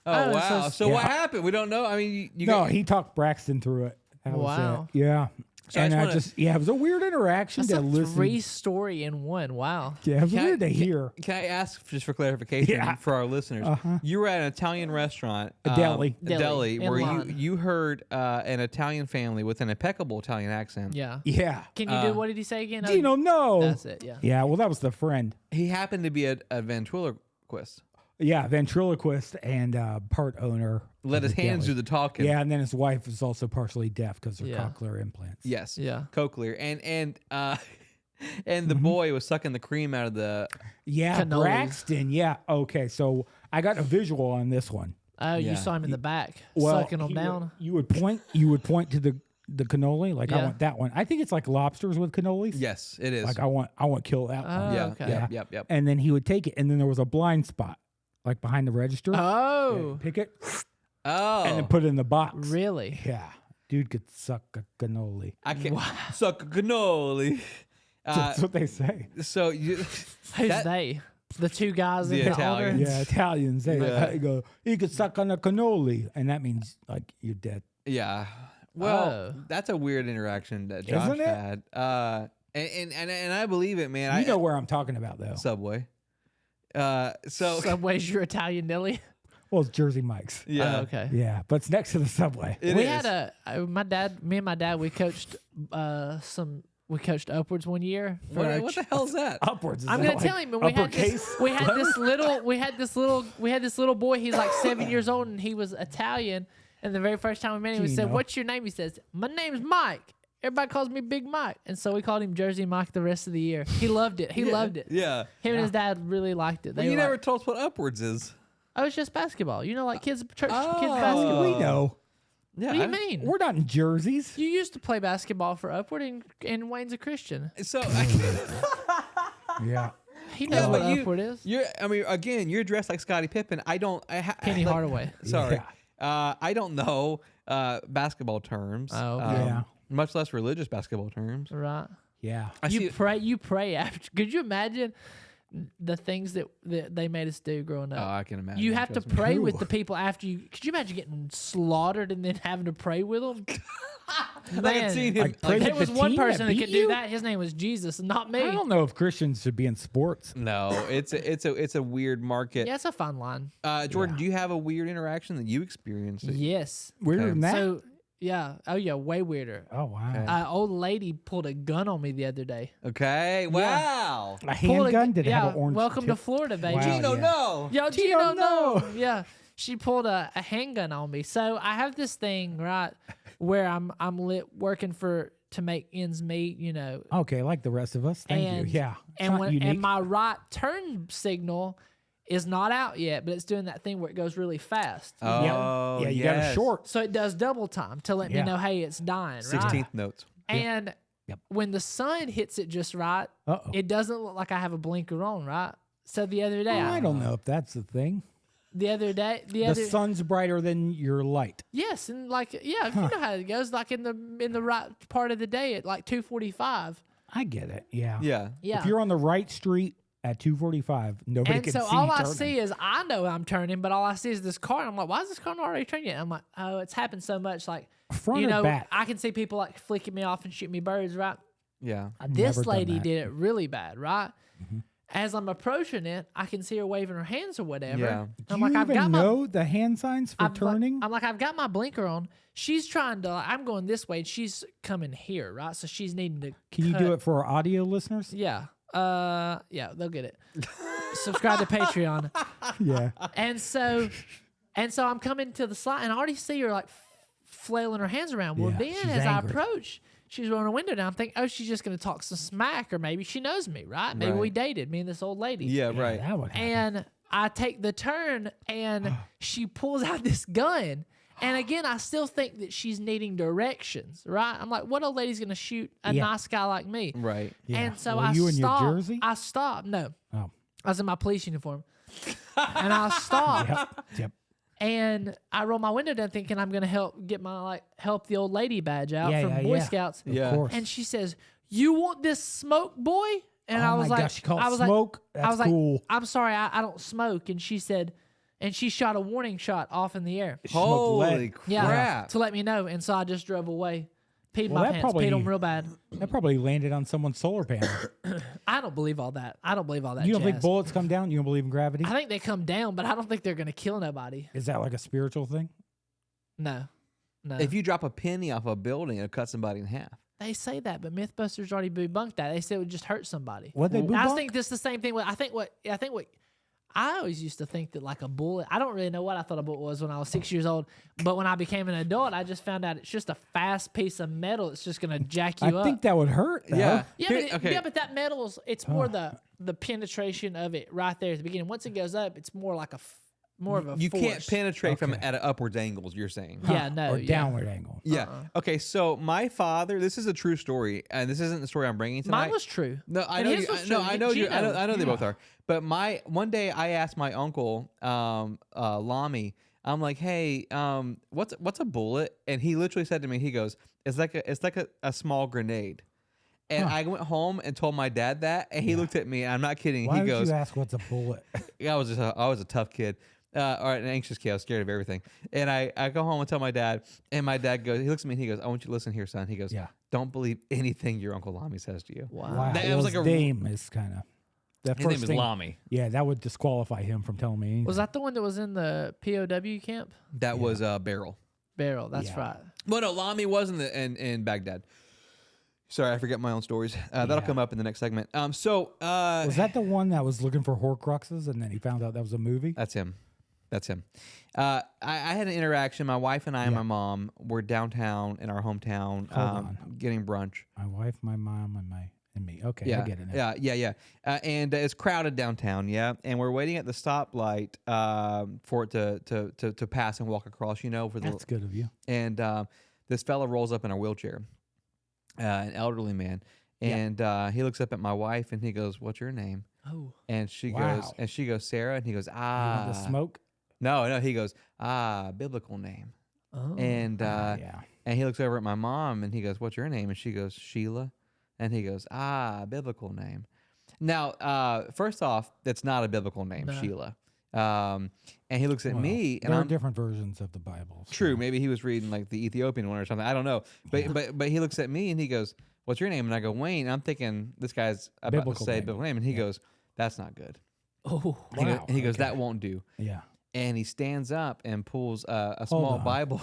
Oh, Oh, wow. so- So what happened? We don't know. I mean, you No, got, he talked Braxton through it. That was Wow. it. Yeah. So I and just I wanna- it was a weird interaction That's to a listen. 3-story in one. Wow. Yeah, it was Can I- weird to hear. Can I ask just for clarification Yeah. for our listeners? You were at an Italian restaurant, A deli. a deli, In where London. you heard an Italian family with an impeccable Italian accent. Yeah. Yeah. Can you do what did he say again? Gino, no. That's it. Yeah. Yeah, well, that was the friend. He happened to be a ventriloquist. Yeah, ventriloquist and part owner. Let of his the hands deli. do the talking. Yeah, and then his wife is also partially deaf because of Yeah. cochlear implants. Yes. Yeah. Cochlear. And Mm-hmm. the boy was sucking the cream out of the. Yeah, Cannolis. Braxton. Yeah. Okay, so I got a visual on this one. Oh, Yeah. you saw him in the back Well, sucking them he down. would- you would point to the cannoli. Like I Yeah. want that one. I think it's like lobsters with cannolis. Yes, it is. Like I want kill that Oh, one. yeah. okay. Yep. And then he would take it, and then there was a blind spot, like behind the register. Oh, Pick it Oh. and then put it in the box. really? Yeah, dude could suck a cannoli. I can't suck a cannoli. That's what they say. So you. Who's That- they? The two guys The in the Italians. owner? Yeah, Italians. They Yeah. go, he could suck on a cannoli, and that means like you're dead. Yeah. Well, that's a weird interaction that Josh Isn't it? had. And I believe it, man. You know where I'm talking about, though. Subway. So Subway's your Italian deli. Well, it's Jersey Mike's. yeah, Oh, okay. Yeah, but it's next to the Subway. It we is. had me and my dad, we coached we coached Upwards one year. For our What the hell is that? Upwards. Is I'm that gonna like tell him, and we had this little boy. He's like 7 years old, and he was Italian. And the very first time we met him, we said, Gino. "What's your name?" He says, "My name's Mike." Everybody calls me Big Mike, and so we called him Jersey Mike the rest of the year. He loved it. He loved it. Yeah. Him and his dad really liked it. Well, They you were never like, told us what Upwards is. "Oh, it's just basketball." You know, like kids Oh. basketball. We know. Yeah. What do you mean? We're not in jerseys. You used to play basketball for Upward, and Wayne's a Christian. So Yeah. He knows Yeah, what but you- Upward is. you're dressed like Scottie Pippen. I don't. Penny Hardaway. Sorry. Yeah. I don't know basketball terms. Oh, okay. Yeah. Much less religious basketball terms. Right. Yeah. I see. You pray after. Could you imagine the things that they made us do growing Oh, up? I can imagine. You have to trust me. pray with Ooh. the people after you. Could you imagine getting slaughtered and then having to pray with them? I can see him. Like, pray there with was the one team that person that beat could you? do that. His name was Jesus, not me. I don't know if Christians should be in sports. No, it's a weird market. Yeah, it's a fun line. Jordan, Yeah. do you have a weird interaction that you experienced? Yes. Weirder Okay. than that. So yeah. Oh yeah. Way weirder. Oh wow. Okay. Old lady pulled a gun on me the other day. Okay. Wow. A Pulled handgun? Did it yeah, have an orange welcome to tip? Florida, baby. Wow, Gino, yeah. no. Yo, Gino, Gino, no. no. Yeah. She pulled a handgun on me. So I have this thing, right, where I'm working to make ends meet, you know. Okay, like the rest of us. Thank and, you. Yeah. It's And not unique. and my right turn signal is not out yet, but it's doing that thing where it goes really fast. Oh, yeah, you got a yes. short. So it does double time to let me Yeah. know, hey, it's dying, right? 16th notes. And Yep. when the sun hits it just right, Uh-oh. it doesn't look like I have a blinker on, right? So the other day, I don't know if that's the thing. The sun's brighter than your light. yes, and like yeah, you know how it goes. Like in the right part of the day at like 2:45. I get it. Yeah. Yeah. Yeah. If you're on the right street at 2:45, nobody And can so see all you I turning. see is I know I'm turning, but all I see is this car. And I'm like, why is this car not already turning yet? I'm like, oh, it's happened so much. Like, Front you or know, back? I can see people like flicking me off and shooting me birds, right? Yeah. I've never This done lady that. did it really bad, right? Mm-hmm. As I'm approaching it, I can see her waving her hands or whatever. Yeah. Do I'm you like, I've even got know the hand signs for I'm turning? Like, I've got my blinker on. She's trying to. I'm going this way, and she's coming here, right? So she's needing to. Can you do it for our audio listeners? Yeah. Yeah, they'll get it. Subscribe to Patreon. Yeah. And so I'm coming to the slide, and I already see her like flailing her hands around. Well, Yeah, then she's as angry. I approach, she's rolling her window down. I'm thinking, oh, she's just gonna talk some smack, or maybe she knows me, right? Maybe Right. we dated, me and this old lady. Yeah. Right. That would happen. And I take the turn, and she pulls out this gun. And again, I still think that she's needing directions, right? I'm like, what old lady's gonna shoot a Yeah. nice guy like me? Right. Yeah. And so Were I you in your stopped. jersey? I stopped. No, Oh. I was in my police uniform, and I stopped. Yep. Yep. And I roll my window down, thinking I'm gonna help the old lady badge out Yeah, from yeah, Boy yeah. Scouts. Yeah. Of course. And she says, "You want this smoke, boy?" And oh I was my like, gosh, she called I was smoke. like, That's I was like, cool. I'm sorry, I don't smoke. And she said, and she shot a warning shot off in the air. Smoked Holy lead. Yeah, crap. to let me know. And so I just drove away. Peed Well, my that pants. probably- Peed them real bad. That probably landed on someone's solar panel. I don't believe all that. I don't believe all that. You don't think jazz. bullets come down? You don't believe in gravity? I think they come down, but I don't think they're gonna kill nobody. Is that like a spiritual thing? No, no. If you drop a penny off a building, it'll cut somebody in half. They say that, but MythBusters already debunked that. They said it would just hurt somebody. What they And I debunk? think this is the same thing. I think what I always used to think that like a bullet. I don't really know what I thought a bullet was when I was 6 years old, but when I became an adult, I just found out it's just a fast piece of metal. It's just gonna jack you I up. think that would hurt. Though. Yeah. Yeah, Here- but okay. yeah, but that metal's it's more the penetration of it right there at the beginning. Once it goes up, it's more like more of a You can't force. penetrate from Okay. at an upwards angles. You're saying. Yeah, no, Or yeah. downward angle. Yeah. Okay. So my father. This is a true story, and this isn't the story I'm bringing tonight. Mine was true. No, I And know. his You, was no, true. I know you. Gino. I know they both Yeah. are. But one day I asked my uncle, Lamy. I'm like, hey, what's a bullet? And he literally said to me, he goes, it's like a small grenade. And I went home and told my dad that, and he looked at me. And I'm not kidding. Why he would goes, you ask what's a bullet? yeah, I was a tough kid. or an anxious kid. I was scared of everything. And I go home and tell my dad, and my dad goes, he looks at me and he goes, I want you to listen here, son. He goes, Yeah. don't believe anything your Uncle Lamy says to you. Wow. That- it Well, was his like a- name is kind of. His name is Lamy. Yeah, that would disqualify him from telling me anything. Was that the one that was in the POW camp? That was Beryl. Beryl, that's Yeah. right. Well, no, Lamy was in Baghdad. Sorry, I forget my own stories. That'll come up in the next segment. Was that the one that was looking for Horcruxes and then he found out that was a movie? That's him. That's him. I had an interaction. My wife and I and my mom were downtown in our hometown on. getting brunch. My wife, my mom, and me. Okay, Yeah, I get it now. yeah. And it's crowded downtown. Yeah, and we're waiting at the stoplight for it to pass and walk across. For the That's good of you. and this fella rolls up in a wheelchair, an elderly man, and he looks up at my wife and he goes, "What's your name?" Oh. And she Wow. goes, "Sarah," and he goes, You "Ah." want the smoke? No, he goes, biblical name. Oh. And Yeah. and he looks over at my mom and he goes, "What's your name?" And she goes, "Sheila." And he goes, biblical name. Now, first off, that's not a biblical name, No. Sheila. And he looks at Well, me, and there are I'm different versions of the Bible. so- true. Maybe he was reading like the Ethiopian one or something. I don't know. But he looks at me and he goes, "What's your name?" And I go, "Wayne." And I'm thinking this guy's about Biblical to say name. biblical name, and he goes, "That's not good." Oh. Wow, He goes, okay. "That won't do." Yeah. And he stands up and pulls a Hold small on. Bible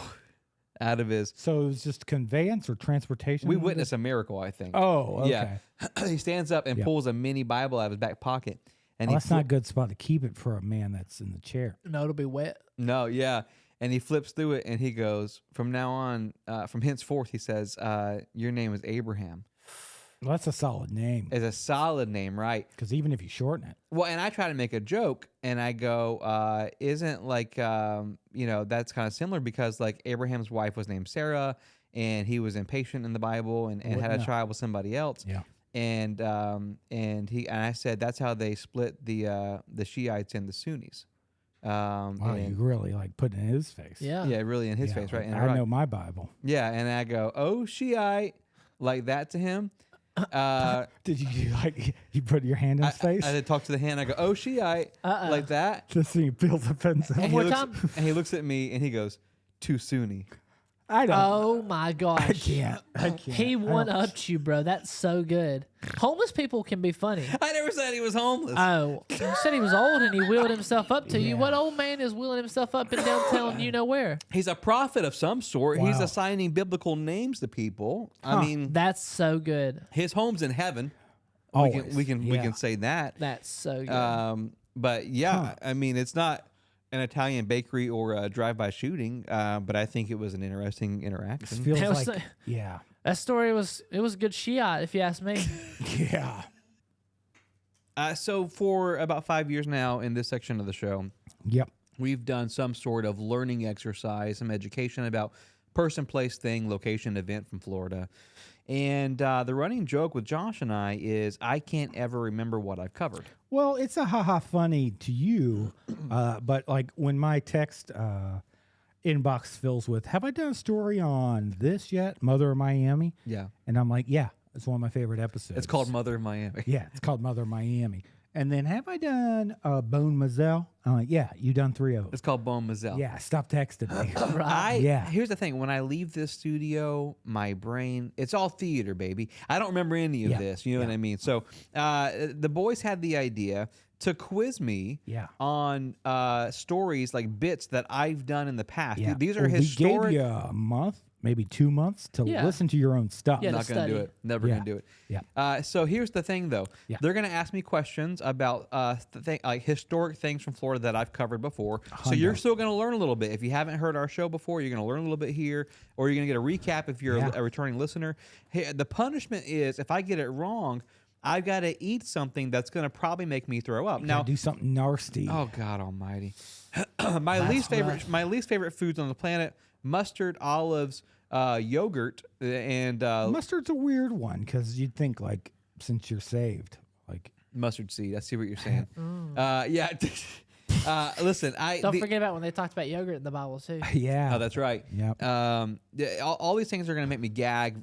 out of his. So it was just conveyance or transportation? We of witnessed a miracle, I think. Oh, okay. Yeah. He stands up and Yep. pulls a mini Bible out of his back pocket. And Well, he that's not a good spot to keep it for a man that's in the chair. No, it'll be wet. No, yeah. And he flips through it and he goes, from now on, from henceforth, he says, your name is Abraham. Well, that's a solid name. It's a solid name, right? Because even if you shorten it, Well, and I try to make a joke and I go, isn't like, that's kind of similar because like Abraham's wife was named Sarah and he was impatient in the Bible and had a No. child with somebody else. yeah. And I said that's how they split the Shiites and the Sunnis. Wow, you And- really like putting it in his face. Yeah. yeah, really in his Yeah, face, right? like, And I know my Bible. Yeah, and I go, "Oh, Shiite," like that to him. Did you do, like you put your hand in his face? I talk to the hand. I go, "Oh, Shiite," like that. Just so he feels offensive. And more he looks, time. and he looks at me and he goes, "Too Sunni." I don't. Oh my gosh. I can't. He one upped you, bro. That's so good. Homeless people can be funny. I never said he was homeless. Oh, you said he was old and he wheeled himself up to you. Yeah. What old man is wheeling himself up in downtown you know where? He's a prophet of some sort. He's Wow. assigning biblical names to people. I mean, That's so good. his home's in heaven. Always. We Yeah. can say that. That's so good. But yeah, I mean, it's not an Italian bakery or a drive-by shooting, but I think it was an interesting This interaction. feels That was like, so- yeah, that story was good Shiite, if you ask me. yeah, So for about 5 years now in this section of the show, yep. we've done some sort of learning exercise, some education about person, place, thing, location, event from Florida. And the running joke with Josh and I is I can't ever remember what I've covered. Well, it's a haha funny to you, but like when my text inbox fills with, "Have I done a story on this yet, Mother of Miami?" Yeah. And I'm like, "Yeah, it's one of my favorite episodes." It's called Mother of Miami. Yeah, it's called Mother of Miami. And then, "Have I done Bone Mazel?" I'm like, "Yeah, you done 3 of them." It's called Bone Mazel. Yeah, stop texting me. Right. Yeah. Here's the thing. When I leave this studio, my brain, it's all theater, baby. I don't remember any of Yeah. this. You know what I mean? So the boys had the idea to quiz me Yeah. on stories, like bits that I've done in the past. Yeah. These are Well, historic. We gave you a month, maybe 2 months to Yeah. listen to your own stuff. Yeah, I'm not going to do study. it. Never Yeah. going to do it. Yeah. So here's the thing, though. Yeah. They're going to ask me questions about like historic things from Florida that I've covered before. So you're still going to learn a little bit. If you haven't heard our show before, you're going to learn a little bit here, or you're going to get a recap if you're Yeah. a returning listener. Hey, the punishment is if I get it wrong, I've got to eat something that's going to probably make me throw up. Now Now, do something nasty. oh God Almighty, my least favorite foods on the planet: mustard, olives, yogurt, and Mustard's a weird one because you'd think like since you're saved, like mustard seed. I see what you're saying. Yeah. Listen, Don't forget about when they talked about yogurt in the Bible too. Yeah. Oh, that's right. Yep. All these things are going to make me gag.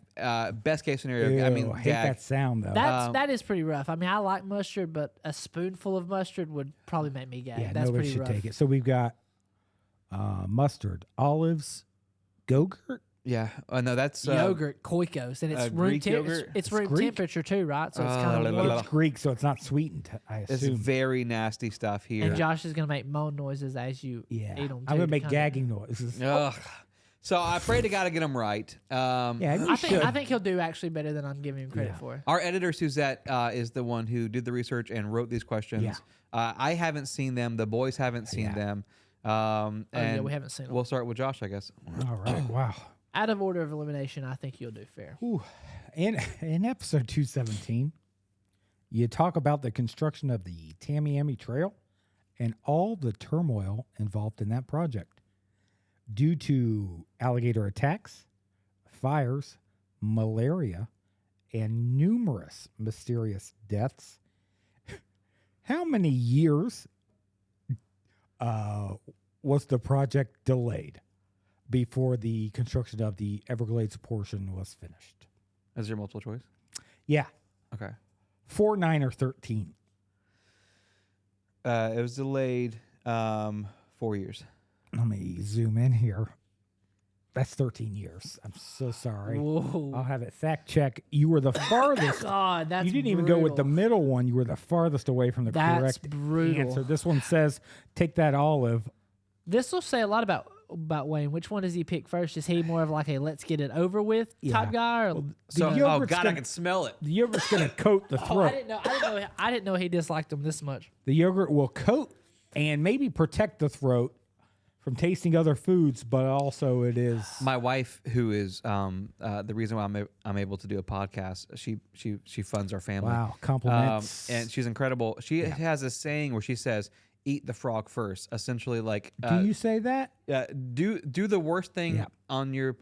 Best case scenario, I mean, Ew, hate gag. that sound though. That is pretty rough. I mean, I like mustard, but a spoonful of mustard would probably make me gag. yeah, That's nobody pretty should rough. take it. So we've got mustard, olives, Go-Gurt. Yeah. No, that's Yogurt, Koikos, and it's room Greek yogurt? It's room Greek? temperature too, right? So it's la, kind la, of la, warm. la. It's Greek, so it's not sweetened. I It's assume. very nasty stuff here. And Josh is gonna make moan noises as you Yeah, eat them. I'm gonna make gagging noises. Ugh. So I pray to God to get them right. Yeah, you I should. think he'll do actually better than I'm giving him credit Yeah. for. Our editor Suzette is the one who did the research and wrote these questions. Yeah. I haven't seen them. The boys haven't seen Yeah. them. Oh yeah, And we haven't seen them. We'll start with Josh, I guess. All right. Wow. Out of order of elimination, I think you'll do fair. Ooh. In episode 217, you talk about the construction of the Tamiami Trail and all the turmoil involved in that project. Due to alligator attacks, fires, malaria, and numerous mysterious deaths, how many years was the project delayed before the construction of the Everglades portion was finished? Is there multiple choice? Yeah, Okay. 4, 9, or 13. It was delayed 4 years. Let me zoom in here. That's 13 years. I'm so sorry. Whoa. I'll have it fact check. You were the farthest. God, that's You didn't even go with the brutal. middle one. You were the farthest away from the That's correct brutal. answer. This one says, take that olive. This will say a lot about Wayne. Which one does he pick first? Is he more of like a let's get it over with type Yeah. guy, or So, oh yogurt's God, I gonna- can smell it. The yogurt's going to coat the oh, throat. I didn't know he disliked them this much. The yogurt will coat and maybe protect the throat from tasting other foods, but also it is. My wife, who is the reason why I'm able to do a podcast, she funds our family. Wow, compliments. And she's incredible. She has a saying where she says, "Eat the frog first." Essentially, like Do you say that? do the worst thing Yeah. on your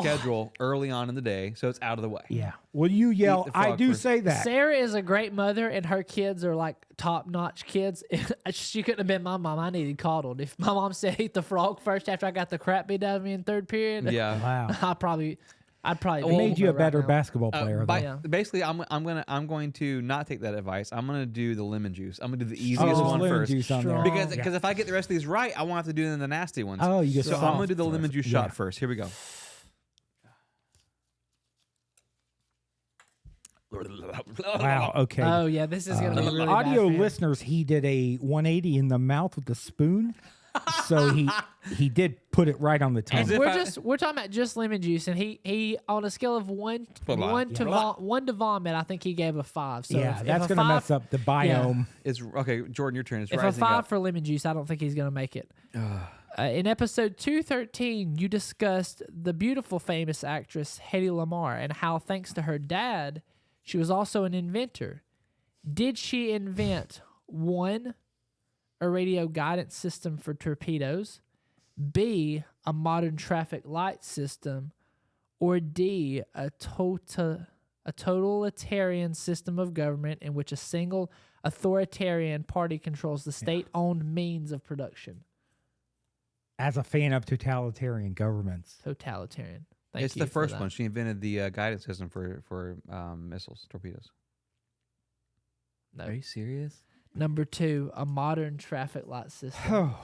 schedule early on in the day, so it's out of the way. Yeah. Will you yell, the I frog do first. say that? Sarah is a great mother, and her kids are like top-notch kids. She couldn't have been my mom. I needed coddled. If my mom said eat the frog first after I got the crap beat out of me in third period, Yeah. Wow. I'd probably. It be made you a right better now. basketball player, though. Yeah. Basically, I'm going to not take that advice. I'm gonna do the lemon juice. I'm gonna do the easiest Oh, one lemon first. juice on there. Strong. Because if I get the rest of these right, I won't have to do the nasty ones. Oh, you get so I'm gonna do the soft lemon first. juice Yeah. shot first. Here we go. Wow. Okay. Oh yeah, this is gonna be really Audio bad for him. listeners, he did a 180 in the mouth with the spoon, so he did put it right on the tongue. As if We're talking about just lemon juice, and he on a scale of one to vomit, I think he gave a 5. So yeah, if that's a gonna 5 mess up the biome. It's okay, Jordan. Your turn. It's If a rising 5 up. for lemon juice, I don't think he's gonna make it. In episode 213, you discussed the beautiful famous actress Hedy Lamarr and how, thanks to her dad, she was also an inventor. Did she invent 1, a radio guidance system for torpedoes, B, a modern traffic light system, or D, a totalitarian system of government in which a single authoritarian party controls the state-owned means of production? As a fan of totalitarian governments, Totalitarian. Thank It's you the for first that. one. She invented the guidance system for missiles, torpedoes. No. Are you serious? Number 2, a modern traffic light system. oh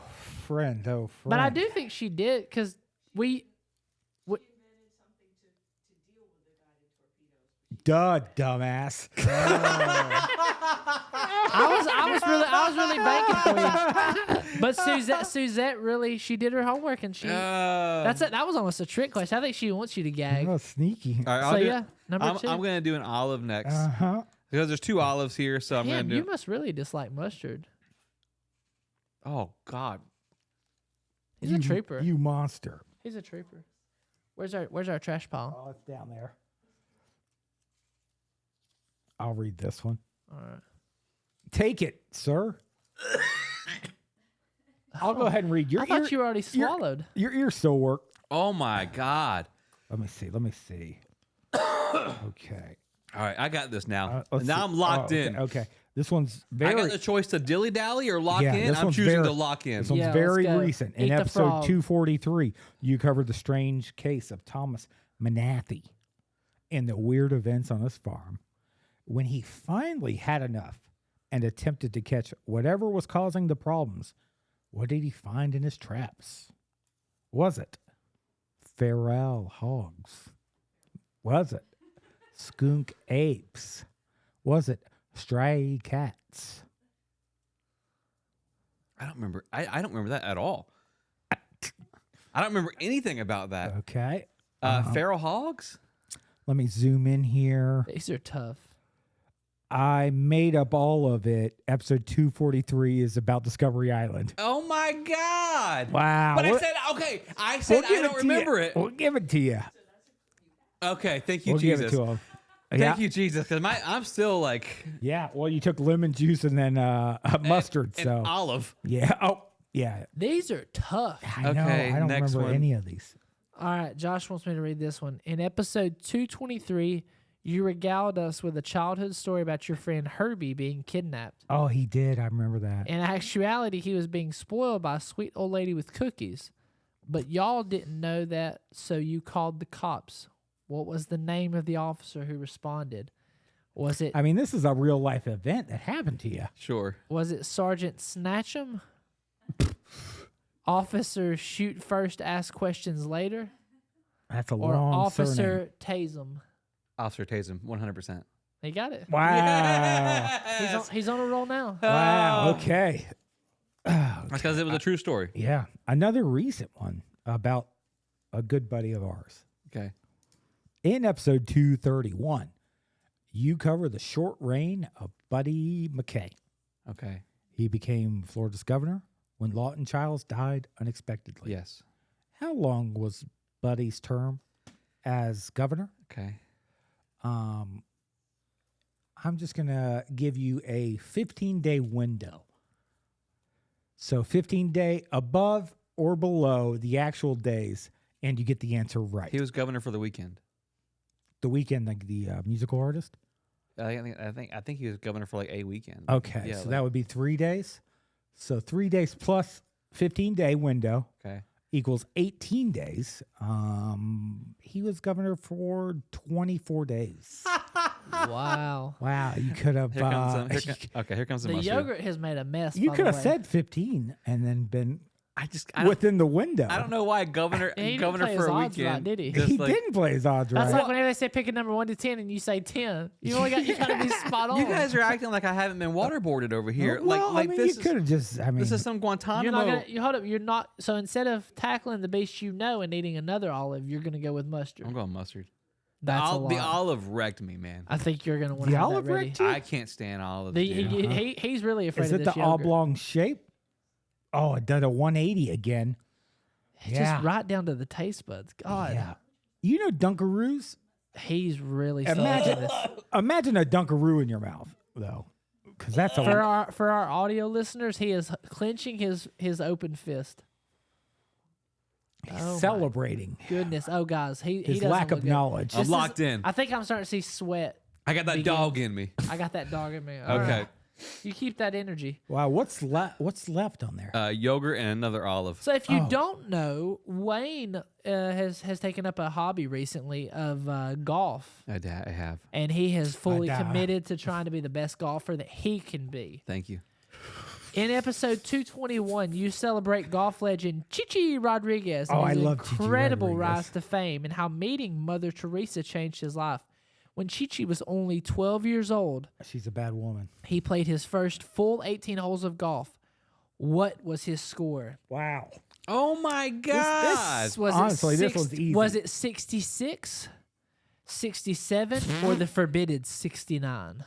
friend. But I do think she did because we Duh, dumbass. I was really banking for you. But Suzette really, she did her homework and she. That was almost a trick question. I think she wants you to gag. Oh, sneaky. All right, So I'll do, yeah, number 2. I'm gonna do an olive next Uh-huh. because there's 2 olives here, so I'm Damn, gonna do. you must really dislike mustard. Oh God. He's a trooper. You monster. He's a trooper. Where's our trash pile? Oh, it's down there. I'll read this one. All right. Take it, sir. I'll go ahead and read. I thought you already swallowed. Your ears still work. Oh my God. Let me see. Okay. All right, I got this now. Let's Now see. I'm locked okay, in. Okay. This one's I very. got the choice to dilly dally or lock Yeah, in. this I'm one's choosing very- to lock in. This one's Yeah, let's very go. recent. Eat In the episode frog. 243, you covered the strange case of Thomas Menathy and the weird events on his farm. When he finally had enough and attempted to catch whatever was causing the problems, what did he find in his traps? Was it feral hogs? Was it skunk apes? Was it stray cats? I don't remember. I don't remember that at all. I don't remember anything about that. Okay. Feral hogs? Let me zoom in here. These are tough. I made up all of it. Episode 243 is about Discovery Island. Oh my God. Wow. But I What- said, okay, I said I don't to remember you. it. We'll give it to you. Okay, thank you, We'll give Jesus. it to him. Thank you, Jesus, because I'm still like Yeah. Well, you took lemon juice and then mustard. an So olive. yeah. Oh, yeah. These are tough. I know. Okay, I don't next remember one. any of these. All right, Josh wants me to read this one. In episode 223, you regaled us with a childhood story about your friend Herbie being kidnapped. Oh, he did. I remember that. In actuality, he was being spoiled by a sweet old lady with cookies. But y'all didn't know that, so you called the cops. What was the name of the officer who responded? Was it I mean, this is a real life event that happened to you. Sure. Sergeant Snatchum? Officer Shoot First, Ask Questions Later? That's a Or long Officer surname. Tasem? Officer Tasem, 100%. He got it. Wow. He's on a roll now. Wow. Okay. That's because it was a true story. Yeah. Another recent one about a good buddy of ours. Okay. In episode 231, you cover the short reign of Buddy McKay. Okay. He became Florida's governor when Lawton Childs died unexpectedly. Yes. How long was Buddy's term as governor? Okay. I'm just going to give you a 15-day window. So 15-day above or below the actual days, and you get the answer right. He was governor for the weekend. The Weeknd, like the musical artist? I think he was governor for like a weekend. Okay, Yeah, so like- that would be 3 days. So 3 days plus 15-day window Okay. equals 18 days. He was governor for 24 days. Wow. Wow, you could have. Here comes some, here comes the The mustard. yogurt has made a mess. You by could the have way. said 15 and then been I don't, within the window. I don't know why governor He didn't governor play for his a odds weekend. right, did he? just He like- didn't play his odds That's right. like whenever they say pick a number 1 to 10 and you say 10. You gotta be spot on. You guys are acting like I haven't been waterboarded over here. Well, like I mean, this you could have just. I mean, this is some You're Guantanamo. not gonna. You hold up. You're not. So instead of tackling the beast you know and eating another olive, you're gonna go with mustard. I'm going mustard. That's a lot. The olive wrecked me, man. I think you're gonna want The to have olive that ready. wrecked you? I can't stand olives. The, dude. he's really afraid is of it this the yogurt. oblong shape? Oh, it did a 180 again. It's Yeah. just right down to the taste buds. God, Yeah. You know Dunkaroos? he's really stuck Imagine in this. Imagine a Dunkaroo in your mouth, though, because that's a For our audio listeners, he is clenching his open fist. he's Oh my celebrating Goodness, oh guys, he his doesn't lack look of good. knowledge. I'm This locked in. I think I'm starting to see sweat. I got that begin. dog in me. I got that dog in me. All Okay. right. You keep that energy. Wow, what's left on there? Yogurt and another olive. So if you Oh. don't know, Wayne has taken up a hobby recently of golf, I have. and he has fully da- committed to trying to be the best golfer that he can be. Thank you. In episode 221, you celebrate golf legend Chichi Rodriguez and Oh, I his love Chichi incredible Rodriguez. rise to fame and how meeting Mother Teresa changed his life. When Chichi was only 12 years old, She's a bad woman. he played his first full 18 holes of golf. What was his score? Wow. Oh my God. Was Honestly, it this one's easy. Was it 66, 67, or the forbidden 69?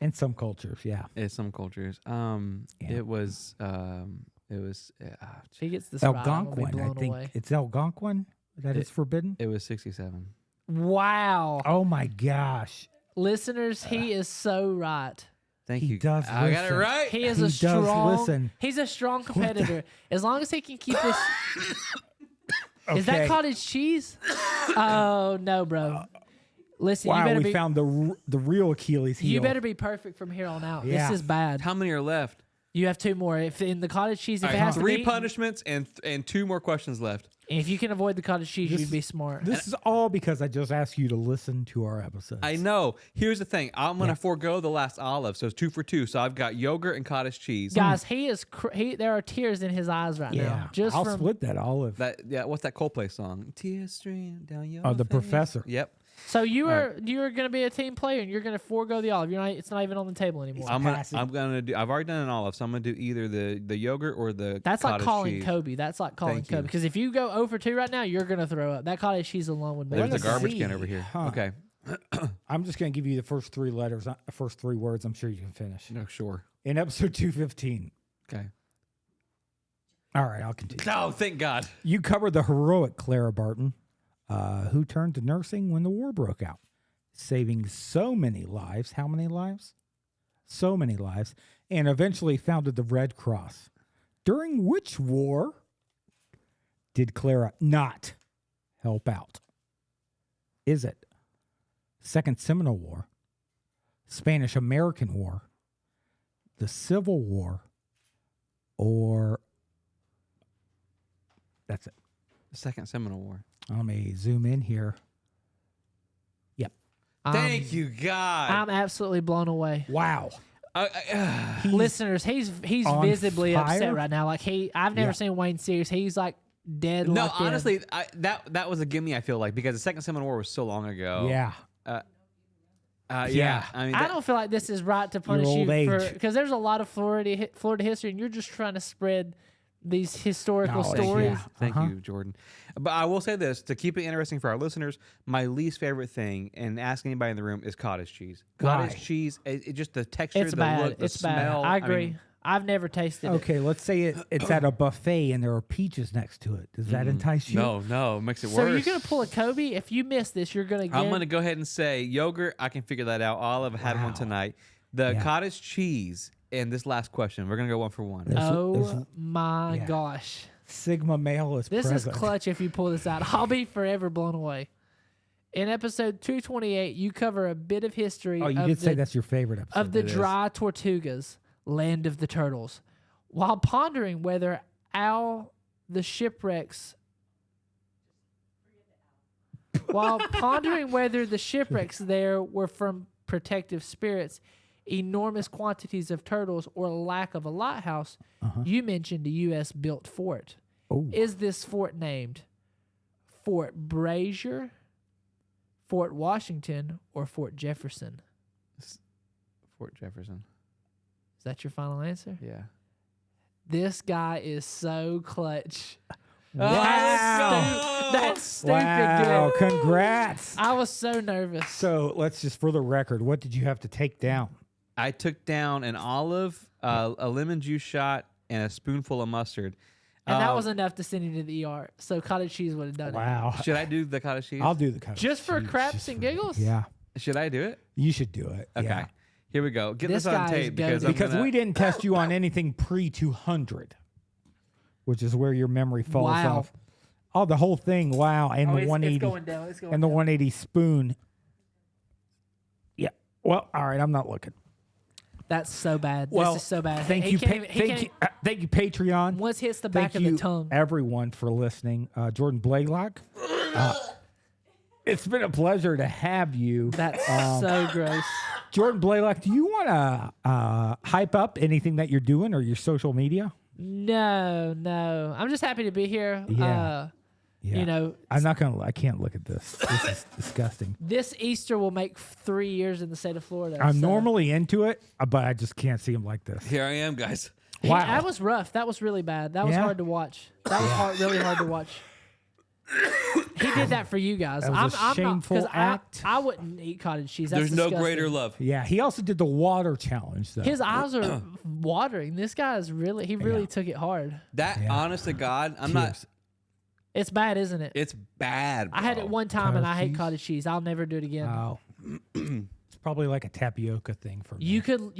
In some cultures, yeah. In some cultures. It was If he gets this El right, I'm gonna be Gonquin, I blown think. away. It's Algonquin that is forbidden? it was 67. Wow. Oh my gosh. Listeners, he is so right. Thank He you. does I got it listen. right. He is He a does strong. listen. He's a strong competitor. As long as he can keep this. Is that Okay. cottage cheese? Oh no, bro. Listen, you Wow, better we be found the real Achilles heel. you better be perfect from here on out. Yeah. This is bad. How many are left? You have 2 more. If in the cottage cheese, if All it right, has to 3 be, punishments and 2 more questions left. if you can avoid the cottage cheese, This- you'd be smart. This is all because I just asked you to listen to our episodes. I know. Here's the thing. I'm gonna Yeah. forego the last olive, so it's 2 for 2. So I've got yogurt and cottage cheese. Guys, he is. There are tears in his eyes right yeah, now. Just I'll from split that olive. What's that Coldplay song? Tears stream down your The face. Professor. Yep. so you are going to be a team player and you're going to forego the olive. You're not. It's not even on the table anymore. Passive. I'm gonna do. I've already done an olive, so I'm gonna do either the yogurt or the. That's like cottage calling cheese. Kobe. That's like calling Thank you. Kobe. Because if you go 0 for 2 right now, you're going to throw up. That cottage cheese alone would make There's me a garbage see. can over here. Huh. Okay. I'm just going to give you the first 3 letters, first 3 words. I'm sure you can finish. No, sure. In episode 215. Okay. All right, I'll continue. Oh, thank God. You covered the heroic Clara Barton, who turned to nursing when the war broke out, saving so many lives. How many lives? So many lives. And eventually founded the Red Cross. During which war did Clara not help out? Is it Second Seminole War, Spanish-American War, the Civil War, or... That's it. The Second Seminole War. Let me zoom in here. Yep. Thank you, God. I'm absolutely blown away. Wow. Listeners, he's on visibly fire? upset right now. Like I've never Yeah. seen Wayne serious. He's like dead. No, locked in. honestly, that was a gimme. I feel like because the Second Seminole War was so long ago. Yeah. Yeah. Yeah. I mean, I don't feel like this is right to punish old you for age. because there's a lot of Florida history, and you're just trying to spread these historical Knowledge, stories. yeah. Thank Uh-huh. you, Jordan. But I will say this to keep it interesting for our listeners: my least favorite thing, and ask anybody in the room, is cottage cheese. Cottage Why? cheese, it just the texture, It's the bad. look, the It's smell. bad. I agree. mean, I've never tasted it. Okay, let's say it's at a buffet and there are peaches next to it. Does that entice you? no, it makes it So worse. you're gonna pull a Kobe? If you miss this, you're gonna get. I'm gonna go ahead and say yogurt. I can figure that out. Olive, I had one Wow. tonight. The Yeah. cottage cheese. And this last question, we're gonna go 1 for 1. There's- Oh my yeah. gosh. Sigma male is This present. is clutch if you pull this out. I'll be forever blown away. In episode 228, you cover a bit of history Oh, you of did the, say that's your favorite episode. of the It is. dry Tortugas, land of the turtles, while pondering whether the shipwrecks there were from protective spirits, enormous quantities of turtles, or lack of a lighthouse, you mentioned a U.S. built fort. Oh. Is this fort named Fort Brazier, Fort Washington, or Fort Jefferson? Fort Jefferson. Is that your final answer? Yeah. This guy is so clutch. Wow. That's stupid Wow, good. congrats. I was so nervous. So let's just, for the record, what did you have to take down? I took down an olive, a lemon juice shot, and a spoonful of mustard. And that was enough to send him to the ER. So cottage cheese would have done it. Wow. Should I do the cottage cheese? I'll do the cottage Just for cheese, craps just and for- giggles? Yeah. Should I do it? You should do it. Okay. Yeah. Here we go. Get This this, on guy is tape because goated. I'm Because gonna- we didn't test you on anything pre 200, which is where your memory falls Wow. off. Oh, the whole thing. Wow. And the 180 down. It's going and the 180 spoon. Yeah. Well, all right. I'm not looking. That's so bad. Well, This is so bad. Thank He you. can't even- he Thank can't you. Thank you, Patreon. even- Once hits the back Thank of you, the tongue. everyone, for listening. Jordan Blaylock. It's been a pleasure to have you. That's so gross. Jordan Blaylock, do you want to hype up anything that you're doing or your social media? No. I'm just happy to be here. Yeah. Yeah. You know, I can't look at this. This is disgusting. this Easter will make 3 years in the state of Florida. I'm so- normally into it, but I just can't see him like this. Here I am, guys. Wow. That was rough. That was really bad. That was Yeah? hard to watch. That was really hard to watch. He did that for you guys. That was a shameful 'cause act. I wouldn't eat cottage cheese. That's There's no disgusting. greater love. Yeah, he also did the water challenge, though. His eyes are watering. This guy is really. He really took it hard. That, Yeah. honest to God, I'm not. Cheers. It's bad, isn't it? It's bad. I had it bro. one time and I Cottage hate cheese? cottage cheese. I'll never do it again. Wow. It's probably like a tapioca thing for me. You could